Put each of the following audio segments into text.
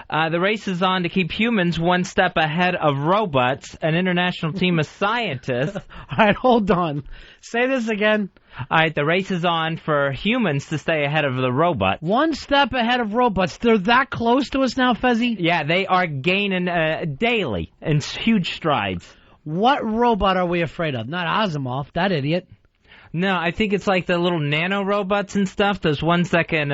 The race is on to keep humans one step ahead of robots. An international team of scientists. All right, hold on. Say this again. All right, the race is on for humans to stay ahead of the robots. One step ahead of robots. They're that close to us now, Fezzi? Yeah, they are gaining daily in huge strides. What robot are we afraid of? Not Asimov, that idiot. No, I think it's like the little nano robots and stuff, those ones that can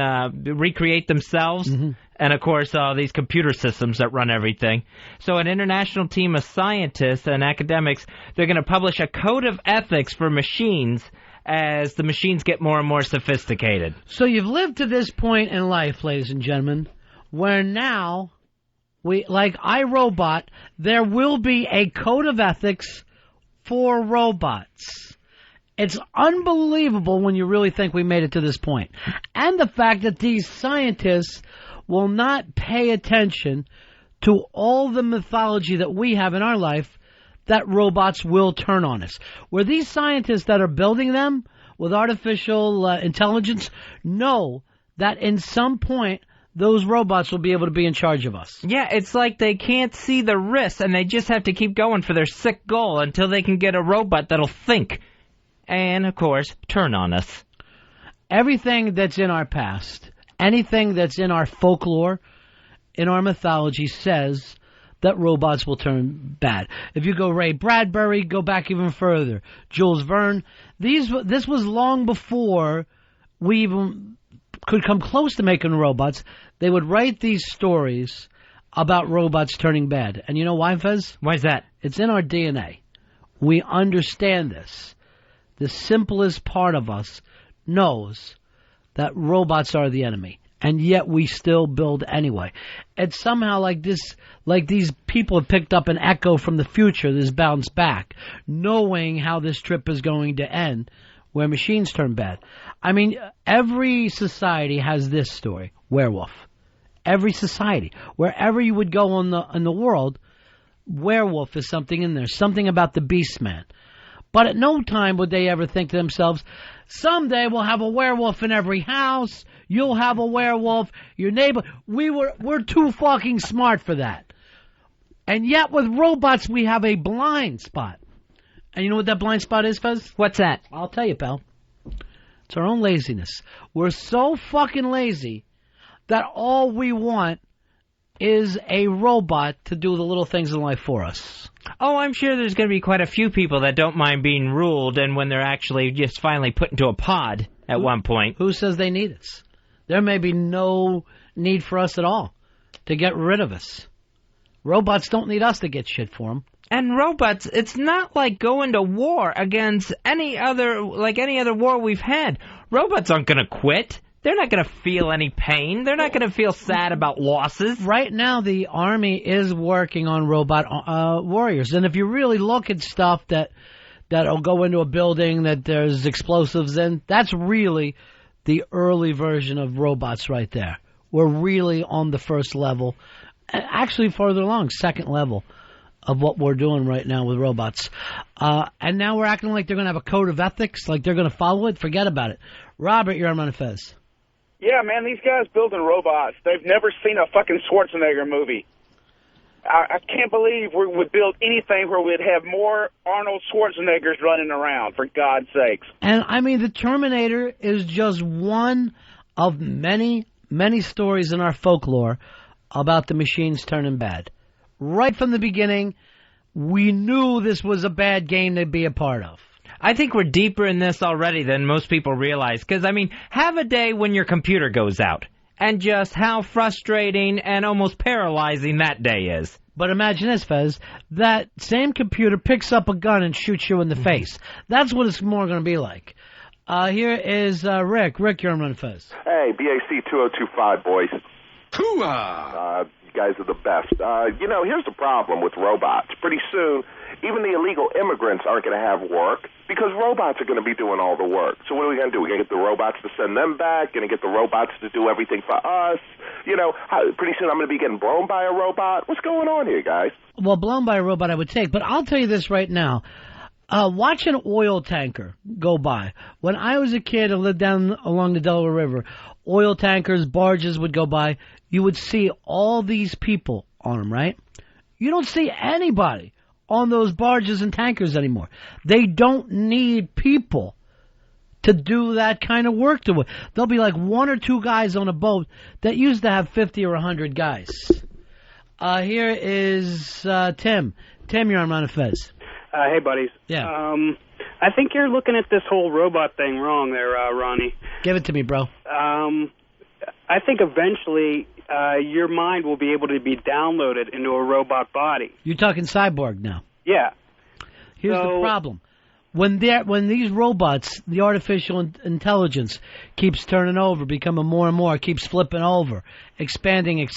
recreate themselves. Mm-hmm. And, of course, all these computer systems that run everything. So an international team of scientists and academics, they're going to publish a code of ethics for machines as the machines get more and more sophisticated. So you've lived to this point in life, ladies and gentlemen, where now, like iRobot, there will be a code of ethics for robots. It's unbelievable when you really think we made it to this point. And the fact that these scientists will not pay attention to all the mythology that we have in our life that robots will turn on us. Where these scientists that are building them with artificial intelligence know that in some point those robots will be able to be in charge of us. Yeah, it's like they can't see the risks and they just have to keep going for their sick goal until they can get a robot that'll think and, of course, turn on us. Everything that's in our past, anything that's in our folklore, in our mythology says that robots will turn bad. If you go Ray Bradbury, go back even further, Jules Verne, this was long before we even could come close to making robots. They would write these stories about robots turning bad. And you know why, Fez? Why is that? It's in our DNA. We understand this. The simplest part of us knows that robots are the enemy. And yet we still build anyway. It's somehow like this, like these people have picked up an echo from the future, this bounce back, knowing how this trip is going to end, where machines turn bad. I mean, every society has this story, werewolf. Every society. Wherever you would go in the world, werewolf is something in there, something about the beast man. But at no time would they ever think to themselves, someday we'll have a werewolf in every house. You'll have a werewolf. Your neighbor. We're too fucking smart for that. And yet with robots, we have a blind spot. And you know what that blind spot is, Fez? What's that? I'll tell you, pal. It's our own laziness. We're so fucking lazy that all we want is a robot to do the little things in life for us. Oh, I'm sure there's going to be quite a few people that don't mind being ruled and when they're actually just finally put into a pod at one point. Who says they need us? There may be no need for us at all to get rid of us. Robots don't need us to get shit for them. And robots, it's not like going to war against any other war we've had. Robots aren't going to quit. They're not going to feel any pain. They're not going to feel sad about losses. Right now, the Army is working on robot warriors. And if you really look at stuff that'll go into a building that there's explosives in, that's really the early version of robots right there. We're really on the first level. Actually, further along, second level of what we're doing right now with robots. And now we're acting like they're going to have a code of ethics, like they're going to follow it. Forget about it. Robert, you're on Manifest. Yeah, man, these guys building robots, they've never seen a fucking Schwarzenegger movie. I can't believe we would build anything where we'd have more Arnold Schwarzeneggers running around, for God's sakes. And, I mean, the Terminator is just one of many, many stories in our folklore about the machines turning bad. Right from the beginning, we knew this was a bad game to be a part of. I think we're deeper in this already than most people realize. Because, I mean, have a day when your computer goes out. And just how frustrating and almost paralyzing that day is. But imagine this, Fez. That same computer picks up a gun and shoots you in the face. That's what it's more going to be like. Here is Rick. Rick, you're on Fez. Hey, BAC 2025, boys. Hooah! You guys are the best. Here's the problem with robots. Pretty soon, even the illegal immigrants aren't going to have work because robots are going to be doing all the work. So what are we going to do? We're going to get the robots to send them back, going to get the robots to do everything for us. Pretty soon I'm going to be getting blown by a robot. What's going on here, guys? Well, blown by a robot I would take, but I'll tell you this right now. Watch an oil tanker go by. When I was a kid and lived down along the Delaware River, oil tankers, barges would go by. You would see all these people on them, right? You don't see anybody on those barges and tankers anymore. They don't need people to do that kind of work to it. There'll be like one or two guys on a boat that used to have 50 or 100 guys. Here is Tim. Tim, you're on Ron and Fez. Hey, buddies. Yeah. I think you're looking at this whole robot thing wrong there, Ronnie. Give it to me, bro. I think eventually your mind will be able to be downloaded into a robot body. You're talking cyborg now. Yeah. Here's the problem. When these robots, the artificial intelligence keeps turning over, becoming more and more, keeps flipping over, expanding,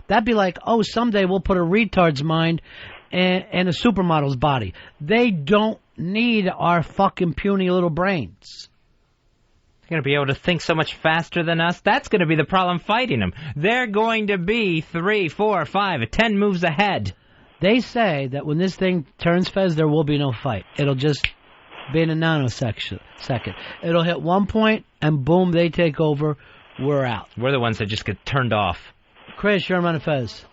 that'd be like, oh, someday we'll put a retard's mind in a supermodel's body. They don't need our fucking puny little brains. They're going to be able to think so much faster than us. That's going to be the problem fighting them. They're going to be 3, 4, 5, 10 moves ahead. They say that when this thing turns, Fez, there will be no fight. It'll just be in a nanosecond. It'll hit one point, and boom, they take over. We're out. We're the ones that just get turned off. Chris, you're on Fez.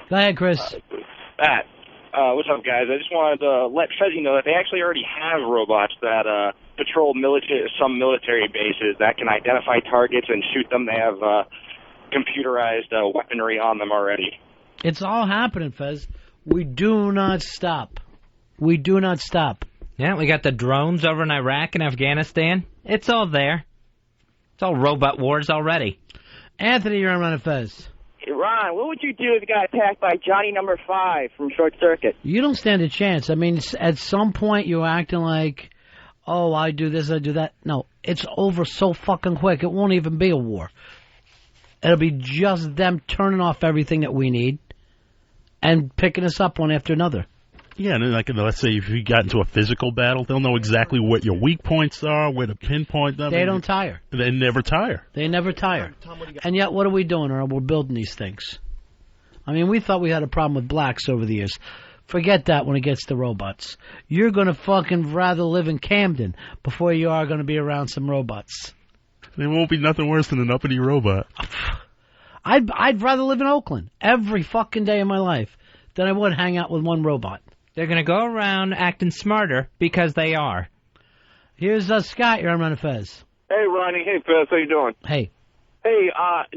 Go ahead, Chris. Matt, what's up, guys? I just wanted to let Fezzy know that they actually already have robots that patrol some military bases that can identify targets and shoot them. They have computerized weaponry on them already. It's all happening, Fez. We do not stop. We do not stop. Yeah, we got the drones over in Iraq and Afghanistan. It's all there. It's all robot wars already. Anthony, you're on Fez. Hey, Ron, what would you do if you got attacked by Johnny Number 5 from Short Circuit? You don't stand a chance. I mean, at some point you're acting like, oh, I do this, I do that. No, it's over so fucking quick. It won't even be a war. It'll be just them turning off everything that we need and picking us up one after another. Yeah, and like, let's say if you got into a physical battle, they'll know exactly what your weak points are, where to pinpoint them. They don't tire. They never tire. They never tire. And yet, what are we doing? Or we're building these things. I mean, we thought we had a problem with blacks over the years. Forget that when it gets to robots. You're going to fucking rather live in Camden before you are going to be around some robots. There won't be nothing worse than an uppity robot. I'd rather live in Oakland every fucking day of my life than I would hang out with one robot. They're going to go around acting smarter because they are. Here's Scott. You're on Fez. Hey, Ronnie. Hey, Fez. How you doing? Hey. Hey,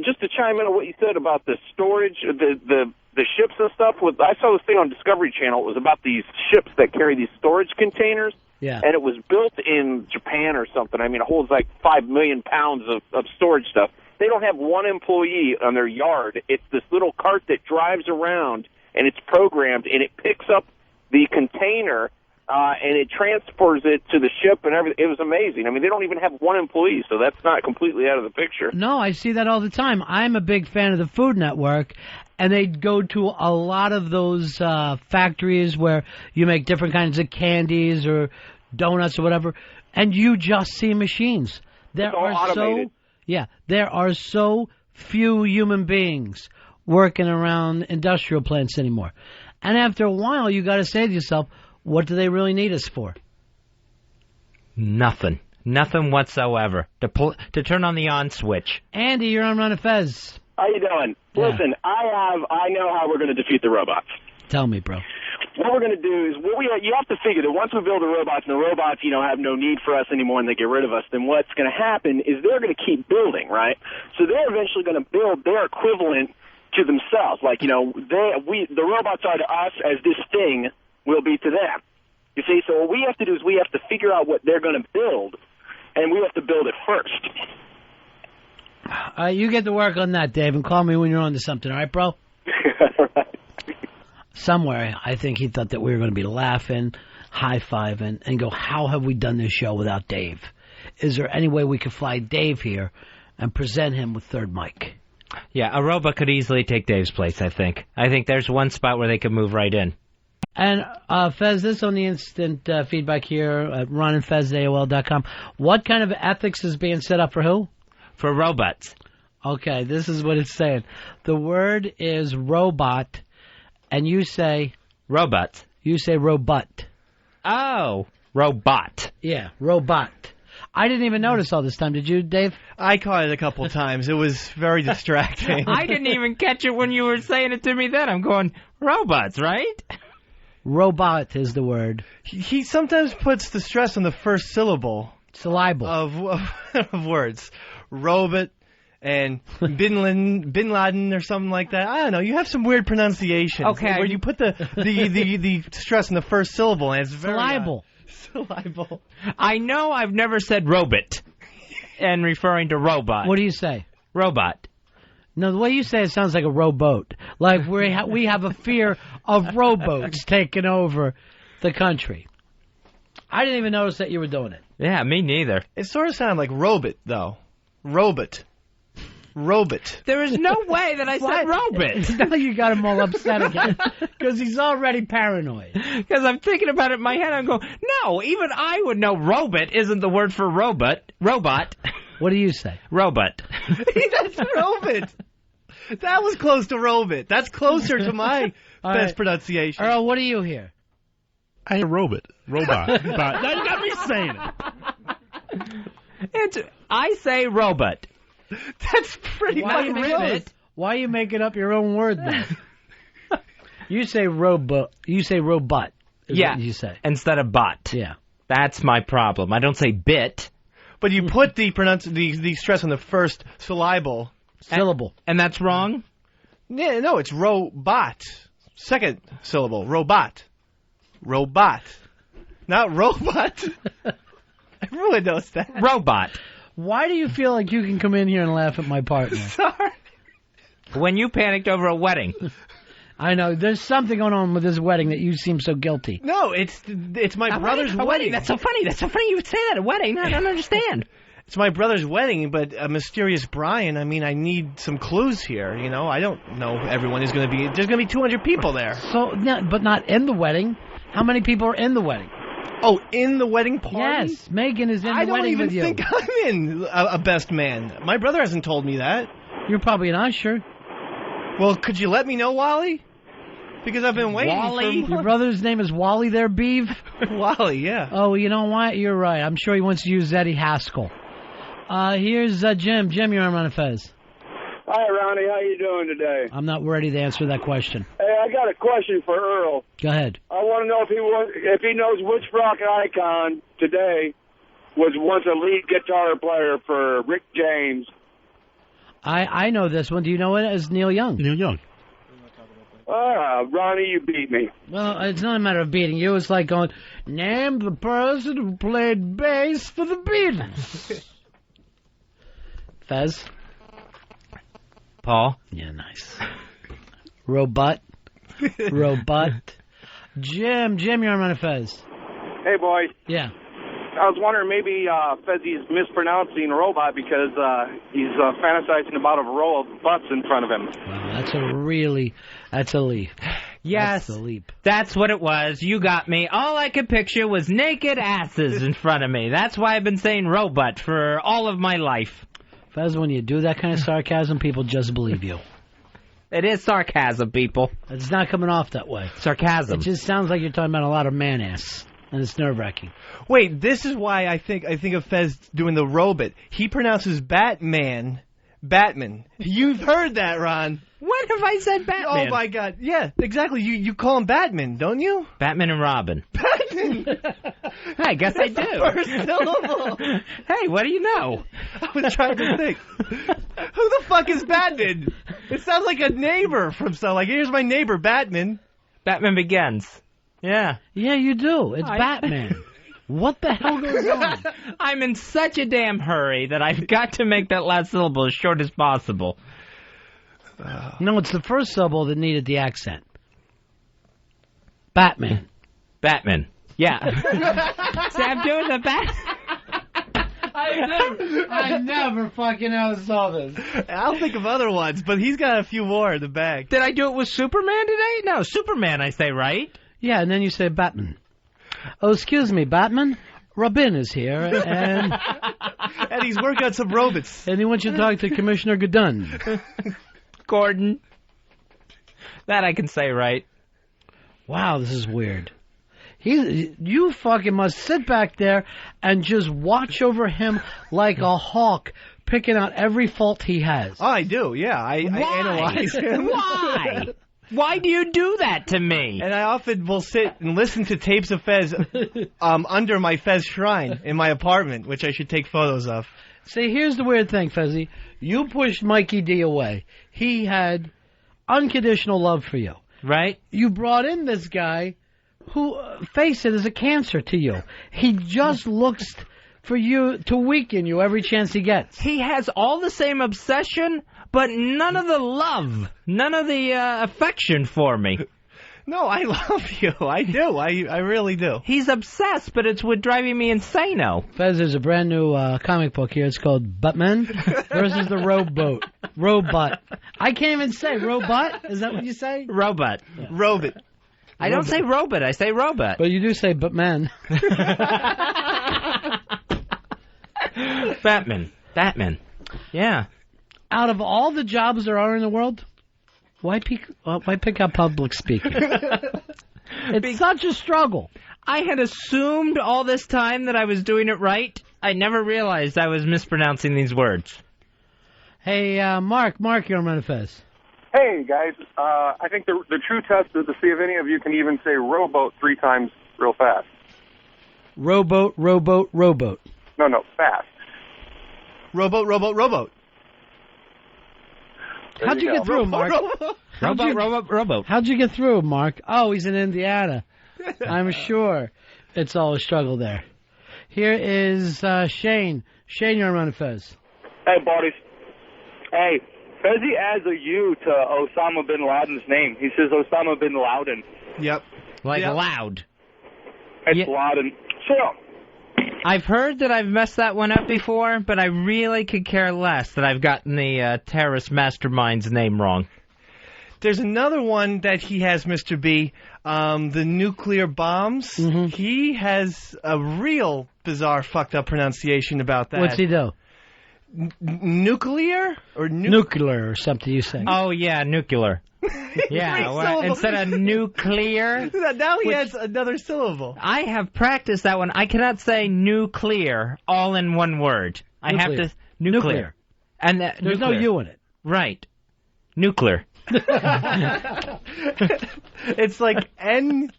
just to chime in on what you said about the storage, the ships and stuff. I saw this thing on Discovery Channel. It was about these ships that carry these storage containers. Yeah. And it was built in Japan or something. I mean, it holds like 5 million pounds of storage stuff. They don't have one employee on their yard. It's this little cart that drives around, and it's programmed, and it picks up the container, and it transports it to the ship and everything. It was amazing. I mean, they don't even have one employee, so that's not completely out of the picture. No, I see that all the time. I'm a big fan of the Food Network, and they go to a lot of those factories where you make different kinds of candies or donuts or whatever, and you just see machines. There are so few human beings working around industrial plants anymore. And after a while, you got to say to yourself, what do they really need us for? Nothing. Nothing whatsoever. To turn on the on switch. Andy, you're on Ron Fez. How you doing? Yeah. Listen, I know how we're going to defeat the robots. Tell me, bro. What we're going to do is, you have to figure that once we build the robots and the robots, have no need for us anymore and they get rid of us, then what's going to happen is they're going to keep building, right? So they're eventually going to build their equivalent to themselves. Like, the robots are to us as this thing will be to them. You see, so what we have to do is we have to figure out what they're going to build, and we have to build it first. You get to work on that, Dave, and call me when you're on to something, all right, bro? Right. Somewhere, I think he thought that we were going to be laughing, high-fiving, and go, how have we done this show without Dave? Is there any way we could fly Dave here and present him with third mic? Yeah, a robot could easily take Dave's place, I think. I think there's one spot where they could move right in. And, Fez, this on the instant feedback here at ronandfez@AOL.com. What kind of ethics is being set up for who? For robots. Okay, this is what it's saying. The word is robot, and you say... Robots. You say robot. Oh, robot. Yeah, robot. I didn't even notice all this time. Did you, Dave? I caught it a couple times. It was very distracting. I didn't even catch it when you were saying it to me then. I'm going, robots, right? Robot is the word. He sometimes puts the stress on the first syllable. Syllable. Of words. Robot and Bin Laden or something like that. I don't know. You have some weird pronunciations. Okay. Where you put the stress on the first syllable, and it's very... Syllable. Syllable. I know I've never said robot and referring to robot. What do you say? Robot. No, the way you say it sounds like a rowboat. Like we have a fear of rowboats taking over the country. I didn't even notice that you were doing it. Yeah, me neither. It sort of sounded like robot, though. Robot. There is no way that I said robot. Now you got him all upset again because he's already paranoid. Because I'm thinking about it in my head, I'm going, no, even I would know robot isn't the word for robot. Robot. What do you say? Robot. That's robot. That was close to robot. That's closer to my best pronunciation. Earl, what do you hear? I hear robot. Now you got me saying it. I say robot. That's pretty fucking close. Why are you making up your own word then? You say robot. You say robot. Yeah. You say instead of bot. Yeah. That's my problem. I don't say bit. But you put the stress on the first syllable. And that's wrong? Yeah, no, it's robot. Second syllable. Robot. Not robot. Everyone knows that. Robot. Why do you feel like you can come in here and laugh at my partner? Sorry. When you panicked over a wedding. I know. There's something going on with this wedding that you seem so guilty. No, it's my brother's wedding. That's so funny. That's so funny you would say that at a wedding. I don't understand. It's my brother's wedding, but a mysterious Brian. I mean, I need some clues here. You know, I don't know everyone is going to be. There's going to be 200 people there. So, but not in the wedding. How many people are in the wedding? Oh, in the wedding party? Yes, Megan is in the wedding with you. I don't even think I'm in a best man. My brother hasn't told me that. You're probably an usher. Well, could you let me know, Wally? Because I've been waiting Wally? Your brother's name is Wally there, Beeve? Wally, yeah. Oh, you know what? You're right. I'm sure he wants to use Eddie Haskell. Here's Jim. Jim, you're on Fez. Hi, Ronnie. How you doing today? I'm not ready to answer that question. Hey, I got a question for Earl. Go ahead. I want to know if he knows which rock icon today was once a lead guitar player for Rick James. I know this one. Do you know it as Neil Young? Neil Young. Ronnie, you beat me. Well, it's not a matter of beating you. It's like going, name the person who played bass for the Beatles. Fez? Paul? Yeah, nice. Robot. Jim, you're on Fez. Hey, boys. Yeah. I was wondering maybe Fezzi's mispronouncing robot because he's fantasizing about a row of butts in front of him. Wow, that's a leap. Yes, that's a leap. That's what it was. You got me. All I could picture was naked asses in front of me. That's why I've been saying robot for all of my life. Fez, when you do that kind of sarcasm, people just believe you. It is sarcasm, people. It's not coming off that way. Sarcasm. It just sounds like you're talking about a lot of man ass. And it's nerve-wracking. Wait, this is why I think of Fez doing the robot. He pronounces Batman. You've heard that, Ron. When have I said Batman? Oh, my God. Yeah, exactly. You call him Batman, don't you? Batman and Robin. Batman! I guess I do. First syllable. Hey, what do you know? I was trying to think. Who the fuck is Batman? It sounds like a neighbor from something. Like, here's my neighbor, Batman. Batman Begins. Yeah. Yeah, you do. It's Batman. What the hell goes on? I'm in such a damn hurry that I've got to make that last syllable as short as possible. No, it's the first syllable that needed the accent. Batman. Yeah. See, I'm doing the bat. I never fucking saw this. I'll think of other ones, but he's got a few more in the bag. Did I do it with Superman today? No, Superman, I say, right? Yeah, and then you say Batman. Oh, excuse me, Batman? Robin is here, and... and he's working on some robots. And he wants you to talk to Commissioner Gordon. Gordon. That I can say right. Wow, this is weird. You fucking must sit back there and just watch over him like a hawk, picking out every fault he has. Oh, I do, yeah. I analyze him. Why? Why do you do that to me? And I often will sit and listen to tapes of Fez under my Fez shrine in my apartment, which I should take photos of. See, here's the weird thing, Fezzy. You pushed Mikey D away. He had unconditional love for you. Right? You brought in this guy who, face it, is a cancer to you. He just looks for you to weaken you every chance he gets. He has all the same obsession, but none of the love, none of the affection for me. No, I love you. I do. I really do. He's obsessed, but it's what driving me insano. Fez, there's a brand new comic book here. It's called Batman versus the Robot. I can't even say robot. Is that what you say? Robot. Yeah. Robot. I don't say robot. I say robot. But you do say Batman. Batman. Yeah. Out of all the jobs there are in the world, why pick up public speaking? It's such a struggle. I had assumed all this time that I was doing it right. I never realized I was mispronouncing these words. Hey, Mark, you're on Fez. Hey, guys. I think the true test is to see if any of you can even say rowboat 3 times real fast. Rowboat. No, fast. Rowboat. How'd you get through, Mark? Rowboat. How'd you get through, Mark? Oh, he's in Indiana. I'm sure it's all a struggle there. Here is Shane. Shane, you're on Fez. Hey, buddies. Hey, Fezzy adds a U to Osama bin Laden's name. He says Osama bin Laden. Yep. Loud. It's Laden. So, I've heard that I've messed that one up before, but I really could care less that I've gotten the terrorist mastermind's name wrong. There's another one that he has, Mr. B, the nuclear bombs. Mm-hmm. He has a real bizarre, fucked up pronunciation about that. What's he do? Nuclear? Or nuclear or something you say. Oh, yeah, nuclear. Yeah, instead of nuclear. Now he has another syllable. I have practiced that one. I cannot say nuclear all in one word. I have to... Nuclear. And there's no U in it. Right. Nuclear. It's like N-E-W-C-I.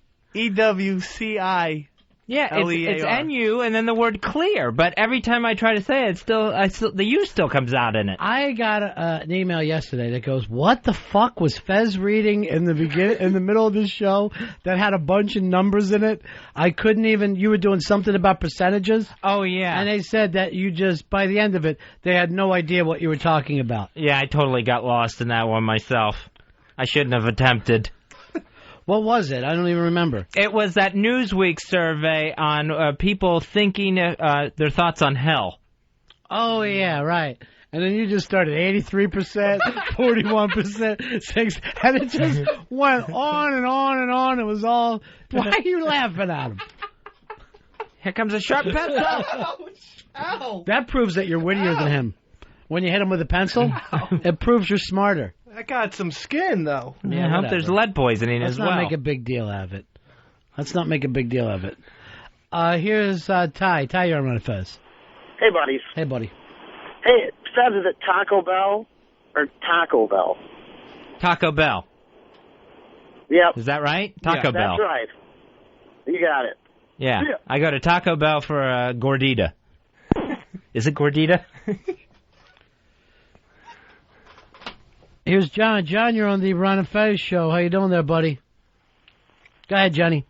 Yeah, it's N-U and then the word clear. But every time I try to say it, the U still comes out in it. I got an email yesterday that goes, "What the fuck was Fez reading in the middle of this show that had a bunch of numbers in it? I couldn't even. You were doing something about percentages. Oh yeah, and they said that you just by the end of it, they had no idea what you were talking about. Yeah, I totally got lost in that one myself. I shouldn't have attempted." What was it? I don't even remember. It was that Newsweek survey on people thinking their thoughts on hell. Oh, yeah, right. And then you just started 83%, 41%, 6%, and it just went on and on and on. It was all, why are you laughing at him? Here comes a sharp pencil. Ow. That proves that you're wittier than him. When you hit him with a pencil, it proves you're smarter. I got some skin, though. Yeah, I hope there's lead poisoning as well. Let's not make a big deal out of it. Here's Ty. Ty, you're on Fez. Hey, buddies. Hey, buddy. Hey, Fez, is it Taco Bell or Taco Bell? Taco Bell. Yep. Is that right? Taco Bell. That's right. You got it. Yeah. I go to Taco Bell for a gordita. Is it gordita? Here's John. John, you're on the Ron and Fez show. How you doing there, buddy? Go ahead, Johnny.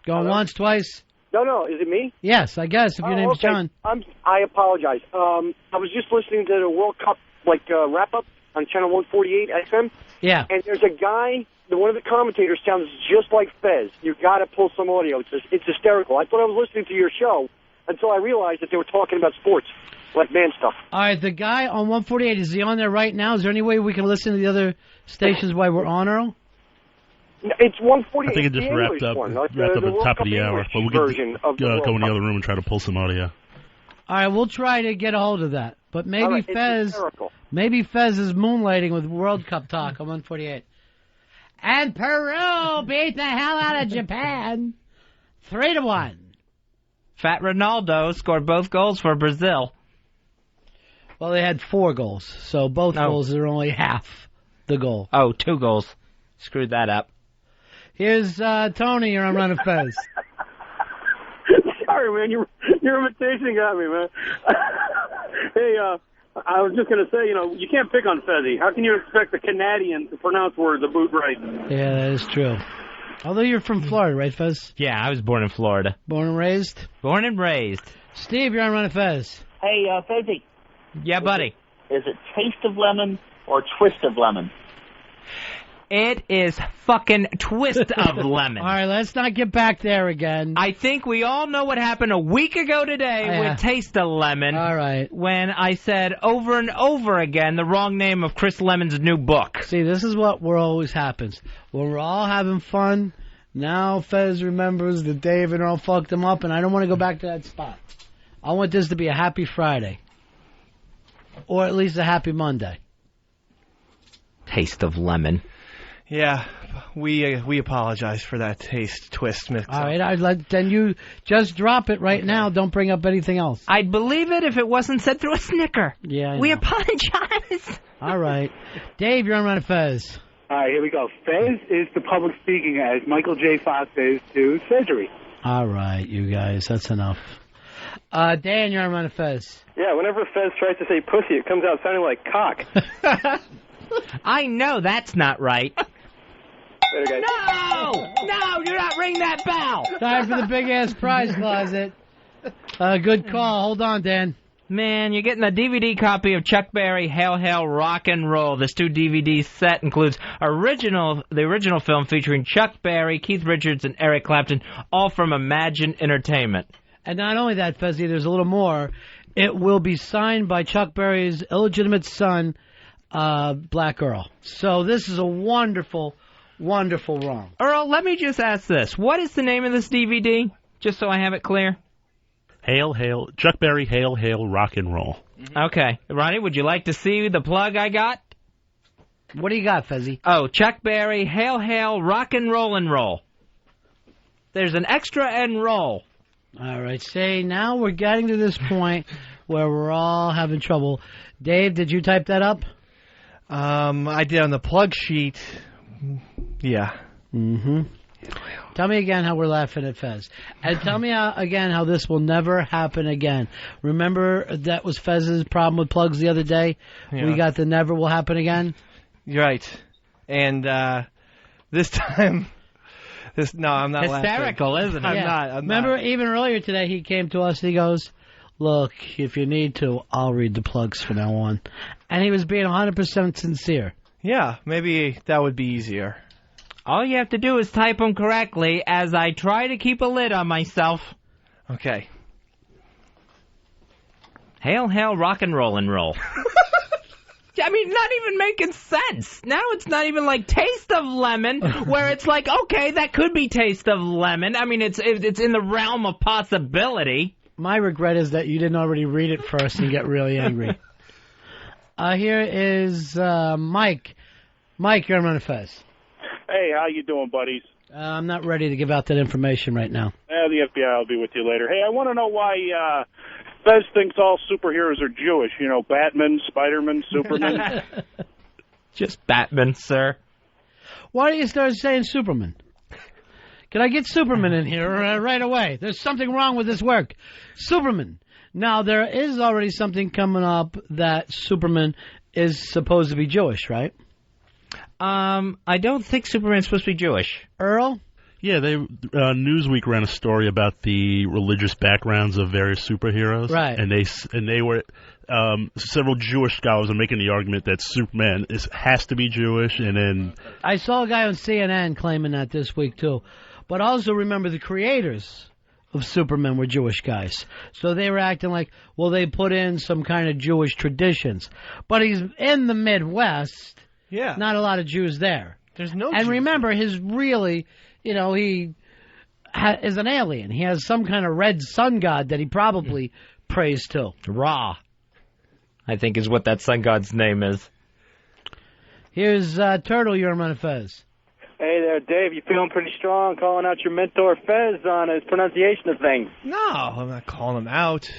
Going once, twice? No. Is it me? Yes, I guess, if your name's John. I apologize. I was just listening to the World Cup wrap-up on Channel 148 FM. Yeah. And there's a guy, one of the commentators sounds just like Fez. You got to pull some audio. It's hysterical. I thought I was listening to your show until I realized that they were talking about sports. Like man stuff. All right, the guy on 148, is he on there right now? Is there any way we can listen to the other stations while we're on, Earl? It's 148. I think it just wrapped up at the top of the hour. But we could go in the other room and try to pull some audio. All right, we'll try to get a hold of that. But maybe Fez is moonlighting with World Cup talk on 148. And Peru beat the hell out of Japan. 3-1. Fat Ronaldo scored both goals for Brazil. Well, they had 4 goals, so both goals are only half the goal. Oh, 2 goals. Screwed that up. Here's Tony. You're on Run of Fez. Sorry, man. Your invitation got me, man. Hey, I was just going to say, you can't pick on Fezzy. How can you expect a Canadian to pronounce words a boot right? Yeah, that is true. Although you're from Florida, right, Fez? Yeah, I was born in Florida. Born and raised? Born and raised. Steve, you're on Run of Fez. Hey, Fezzy. Yeah, buddy. Is it taste of lemon or twist of lemon? It is fucking twist of lemon. All right, let's not get back there again. I think we all know what happened a week ago today with Taste of Lemon. All right. When I said over and over again the wrong name of Chris Lemon's new book. See, this is what always happens. When we're all having fun, now Fez remembers that Dave and Earl fucked him up, and I don't want to go back to that spot. I want this to be a happy Friday. Or at least a happy Monday. Taste of Lemon. Yeah, we apologize for that taste twist mix-up. All right, then you just drop it right now. Don't bring up anything else. I'd believe it if it wasn't said through a snicker. Yeah, we apologize. All right. Dave, you're on Run of Fez. All right, here we go. Fez is to public speaking as Michael J. Fox is to surgery. All right, you guys, that's enough. Dan, you're on Run of Fez. Yeah, whenever Fez tries to say pussy, it comes out sounding like cock. I know that's not right. Later, guys. No, you're not ringing that bell. Time for the big-ass prize closet. Good call. Hold on, Dan. Man, you're getting a DVD copy of Chuck Berry, Hail, Hail, Rock and Roll. This 2-DVD set includes the original film featuring Chuck Berry, Keith Richards, and Eric Clapton, all from Imagine Entertainment. And not only that, Fezzy, there's a little more. It will be signed by Chuck Berry's illegitimate son, Black Earl. So this is a wonderful, wonderful run. Earl, let me just ask this. What is the name of this DVD? Just so I have it clear. Hail, hail, Chuck Berry, hail, hail, rock and roll. Okay. Ronnie, would you like to see the plug I got? What do you got, Fezzy? Oh, Chuck Berry, hail, hail, rock and roll. There's an extra and roll. All right. Say, now we're getting to this point where we're all having trouble. Dave, did you type that up? I did on the plug sheet. Yeah. Mm-hmm. Tell me again how we're laughing at Fez. And tell me again how this will never happen again. Remember that was Fez's problem with plugs the other day? Yeah. We got the never will happen again? You're right. And this time... No, I'm not hysterical, laughing. Isn't it? I'm Yeah. not. Remember, even earlier today, he came to us and he goes, look, if you need to, I'll read the plugs from now on. And he was being 100% sincere. Yeah, maybe that would be easier. All you have to do is type them correctly as I try to keep a lid on myself. Okay. Hail, hail, rock and roll. I mean, not even making sense. Now it's not even like Taste of Lemon, where it's like, okay, that could be Taste of Lemon. I mean, it's in the realm of possibility. My regret is that you didn't already read it first and get really angry. Here is Mike. Mike, you're on Run of Fez. Hey, how you doing, buddies? I'm not ready to give out that information right now. The FBI will be with you later. Hey, I want to know why Fez thinks all superheroes are Jewish. You know, Batman, Spider-Man, Superman. Just Batman, sir. Why don't you start saying Superman? Can I get Superman in here right away? There's something wrong with this work. Superman. Now, there is already something coming up that Superman is supposed to be Jewish, right? I don't think Superman's supposed to be Jewish. Earl? Yeah, Newsweek ran a story about the religious backgrounds of various superheroes, right? And they were several Jewish scholars are making the argument that Superman has to be Jewish, and then I saw a guy on CNN claiming that this week too. But also remember the creators of Superman were Jewish guys, so they were acting like, well, they put in some kind of Jewish traditions, but he's in the Midwest. Yeah, not a lot of Jews there. There's no. And Jews. Remember, his really. You know, he is an alien. He has some kind of red sun god that he probably prays to. Ra, I think is what that sun god's name is. Here's Turtle, you're on Fez. there, Dave. You feeling pretty strong calling out your mentor Fez on his pronunciation of things? No, I'm not calling him out.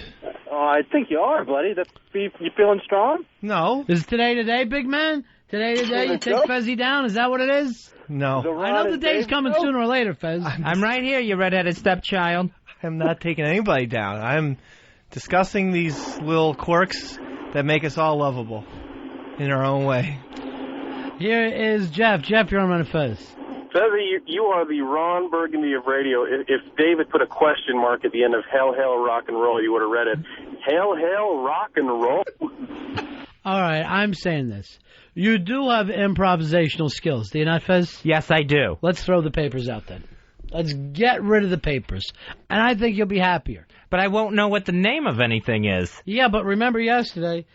Oh, I think you are, buddy. You feeling strong? No. Is today today, big man? Today you take Fezzy down? Is that what it is? No. I know the day's coming sooner or later, Fez. I'm right here, you redheaded stepchild. I'm not taking anybody down. I'm discussing these little quirks that make us all lovable in our own way. Here is Jeff. Jeff, you're on Run Fez. Fezzy, you are the Ron Burgundy of radio. If David put a question mark at the end of Hail, Hail, Rock and Roll, you would have read it. Hail, Hail, Rock and Roll? All right, I'm saying this. You do have improvisational skills, do you not, Fez? Yes, I do. Let's throw the papers out then. Let's get rid of the papers. And I think you'll be happier. But I won't know what the name of anything is. Yeah, but remember yesterday,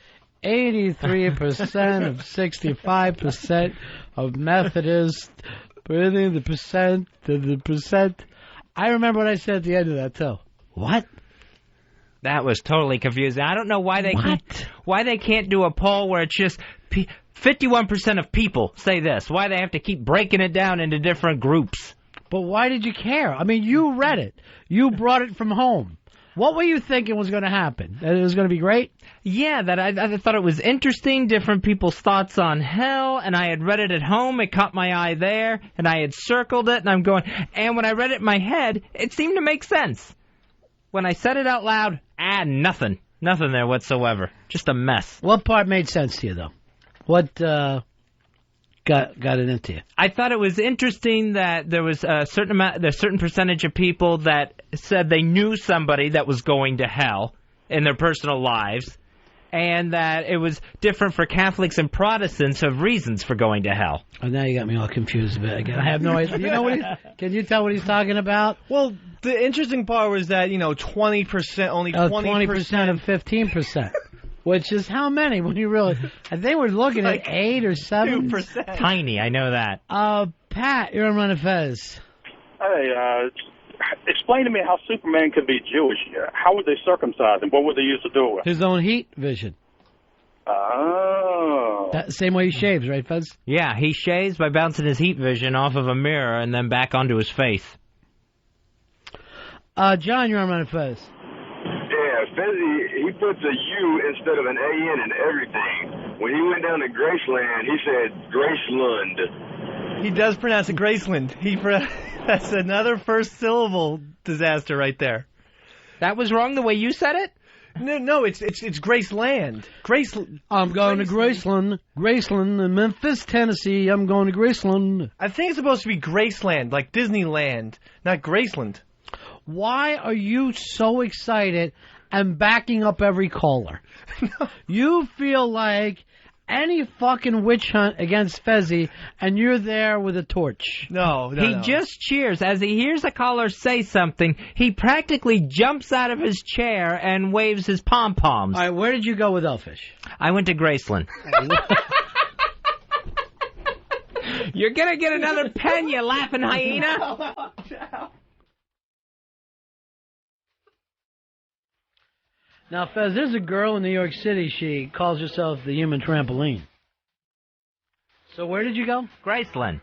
83% of 65% of Methodists, putting the percent to the percent. I remember what I said at the end of that, too. What? That was totally confusing. I don't know why they can't do a poll where it's just 51% of people say this. Why they have to keep breaking it down into different groups. But why did you care? I mean, you read it. You brought it from home. What were you thinking was going to happen? That it was going to be great? Yeah, that I thought it was interesting, different people's thoughts on hell, and I had read it at home, it caught my eye there, and I had circled it, and I'm going, and when I read it in my head, it seemed to make sense. When I said it out loud, nothing. Nothing there whatsoever. Just a mess. What part made sense to you, though? What got it into you? I thought it was interesting that there was a certain percentage of people that said they knew somebody that was going to hell in their personal lives, and that it was different for Catholics and Protestants of reasons for going to hell. Oh, now you got me all confused a bit again. I have no idea. You know can you tell what he's talking about? Well, the interesting part was that, 20%, only 20% of 15%. Which is how many when you really... They were looking at 8 or 7. 2%. Tiny, I know that. Pat, you're on Run Fez. Hey, explain to me how Superman could be Jewish. How would they circumcise him? What would they use to do it with? His own heat vision. Oh. Same way he shaves, right, Fez? Yeah, he shaves by bouncing his heat vision off of a mirror and then back onto his face. John, you're on Run Fez. Yeah, Fezzy, he puts a U instead of an A-N in everything. When he went down to Graceland, he said Gracelund. He does pronounce it Graceland. That's another first syllable disaster right there. That was wrong the way you said it? No, it's Graceland. I'm going to Graceland. Graceland in Memphis, Tennessee. I'm going to Graceland. I think it's supposed to be Graceland, like Disneyland, not Graceland. Why are you so excited and backing up every caller? No. You feel like any fucking witch hunt against Fezzy, and you're there with a torch. No. He just cheers. As he hears a caller say something, he practically jumps out of his chair and waves his pom-poms. All right, where did you go with Elfish? I went to Graceland. You're going to get another pen, you laughing hyena. Now, Fez, there's a girl in New York City. She calls herself the human trampoline. So where did you go? Graceland.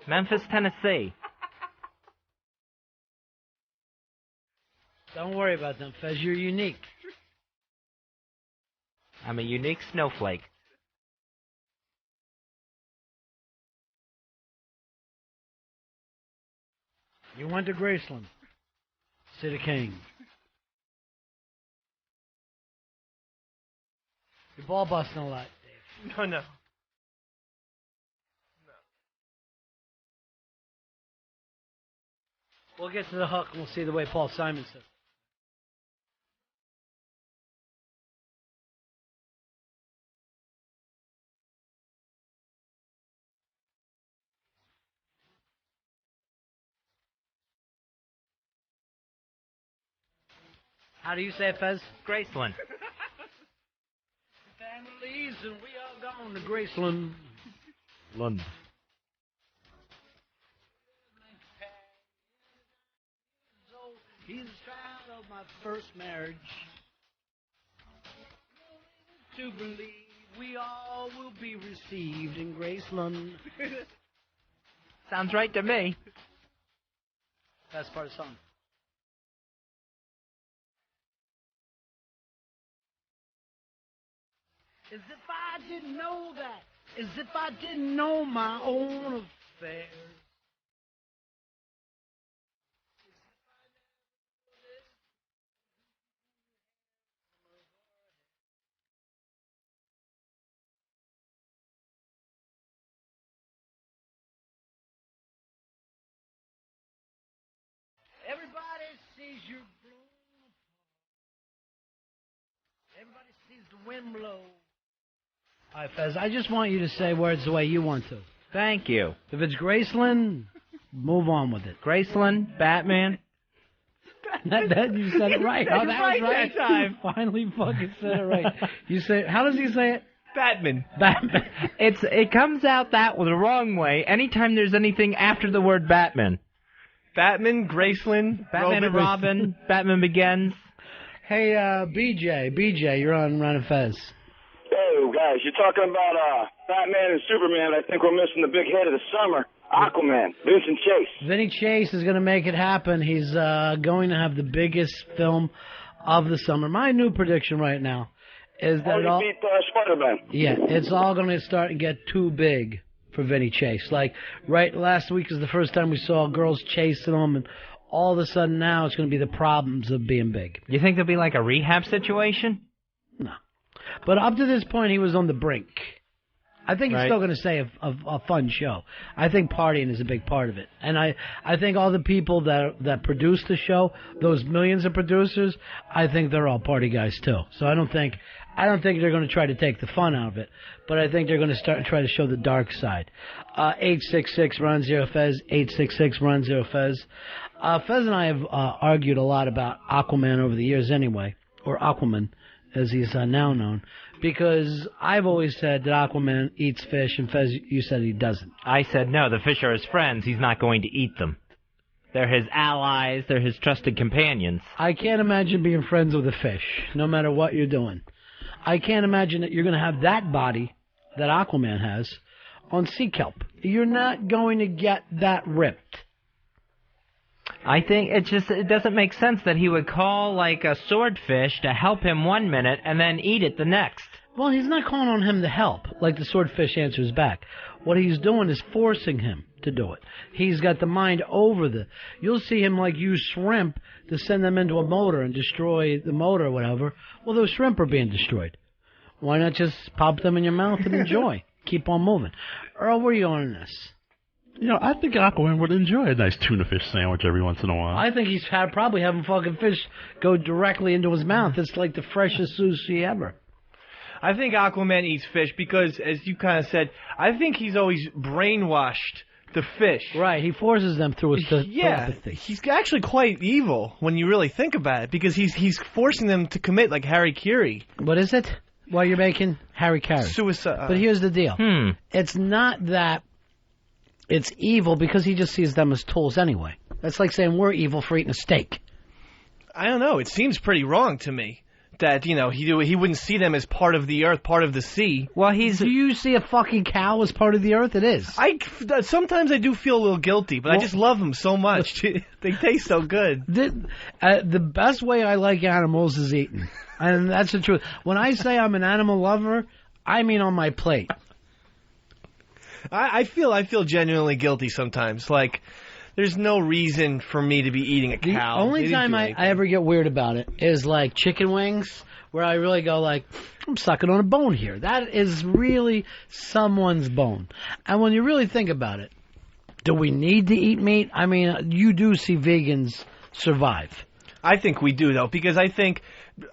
Memphis, Tennessee. Don't worry about them, Fez. You're unique. I'm a unique snowflake. You went to Graceland. City King. You're ball busting a lot, Dave. No. We'll get to the hook and we'll see the way Paul Simon said. How do you say it, Fez? Graceland. Families, and we are going to Graceland. London. He's the child of my first marriage. To believe we all will be received in Graceland. Sounds right to me. Best part of the song. As if I didn't know that. As if I didn't know my own affairs. Everybody sees you blown apart. Everybody sees the wind blow. All right, Fez, I just want you to say words the way you want to. Thank you. If it's Graceland, move on with it. Graceland, Batman. that you said it right. Oh, that was right. That time. You finally fucking said it right. You say, how does he say it? Batman. Batman. It comes out the wrong way anytime there's anything after the word Batman. Batman, Graceland, Batman and Robin, Batman Begins. Hey, BJ, you're on Ron and Fez. Hey, guys, you're talking about Batman and Superman. I think we're missing the big hit of the summer. Aquaman, Vincent Chase. Vinny Chase is going to make it happen. He's going to have the biggest film of the summer. My new prediction right now is that he beat Spider-Man. Yeah, it's all going to start to get too big for Vinny Chase. Like, right last week is the first time we saw girls chasing him, and all of a sudden now it's going to be the problems of being big. You think there'll be like a rehab situation? No. But up to this point, he was on the brink. I think it's still going to stay a fun show. I think partying is a big part of it. And I think all the people that produce the show, those millions of producers, I think they're all party guys too. So I don't think they're going to try to take the fun out of it, but I think they're going to start and try to show the dark side. 866-RON-0-FEZ, 866-RON-0-FEZ. Fez and I have argued a lot about Aquaman over the years anyway, or Aquaman, as he's now known, because I've always said that Aquaman eats fish, and Fez, you said he doesn't. I said no, the fish are his friends. He's not going to eat them. They're his allies. They're his trusted companions. I can't imagine being friends with a fish, no matter what you're doing. I can't imagine that you're going to have that body that Aquaman has on sea kelp. You're not going to get that ripped. I think it doesn't make sense that he would call like a swordfish to help him 1 minute and then eat it the next. Well, he's not calling on him to help, like the swordfish answers back. What he's doing is forcing him to do it. He's got the mind over you'll see him like use shrimp to send them into a motor and destroy the motor or whatever. Well, those shrimp are being destroyed. Why not just pop them in your mouth and enjoy? Keep on moving. Earl, where are you on in this? You know, I think Aquaman would enjoy a nice tuna fish sandwich every once in a while. I think he's probably having fucking fish go directly into his mouth. It's like the freshest sushi ever. I think Aquaman eats fish because, as you kind of said, I think he's always brainwashed the fish. Right, he forces them through his telepathy. He's actually quite evil when you really think about it, because he's forcing them to commit like Harry Curie. What is it? Well, you're making Harry Carey. Suicide. But here's the deal. It's not that it's evil, because he just sees them as tools anyway. That's like saying we're evil for eating a steak. I don't know. It seems pretty wrong to me that, you know, he wouldn't see them as part of the earth, part of the sea. Well, do you see a fucking cow as part of the earth? It is. Sometimes I do feel a little guilty, but I just love them so much. They taste so good. The best way I like animals is eating. And that's the truth. When I say I'm an animal lover, I mean on my plate. I feel genuinely guilty sometimes. Like, there's no reason for me to be eating a cow. The only time I ever get weird about it is like chicken wings, where I really go like, I'm sucking on a bone here. That is really someone's bone. And when you really think about it, do we need to eat meat? I mean, you do see vegans survive. I think we do, though, because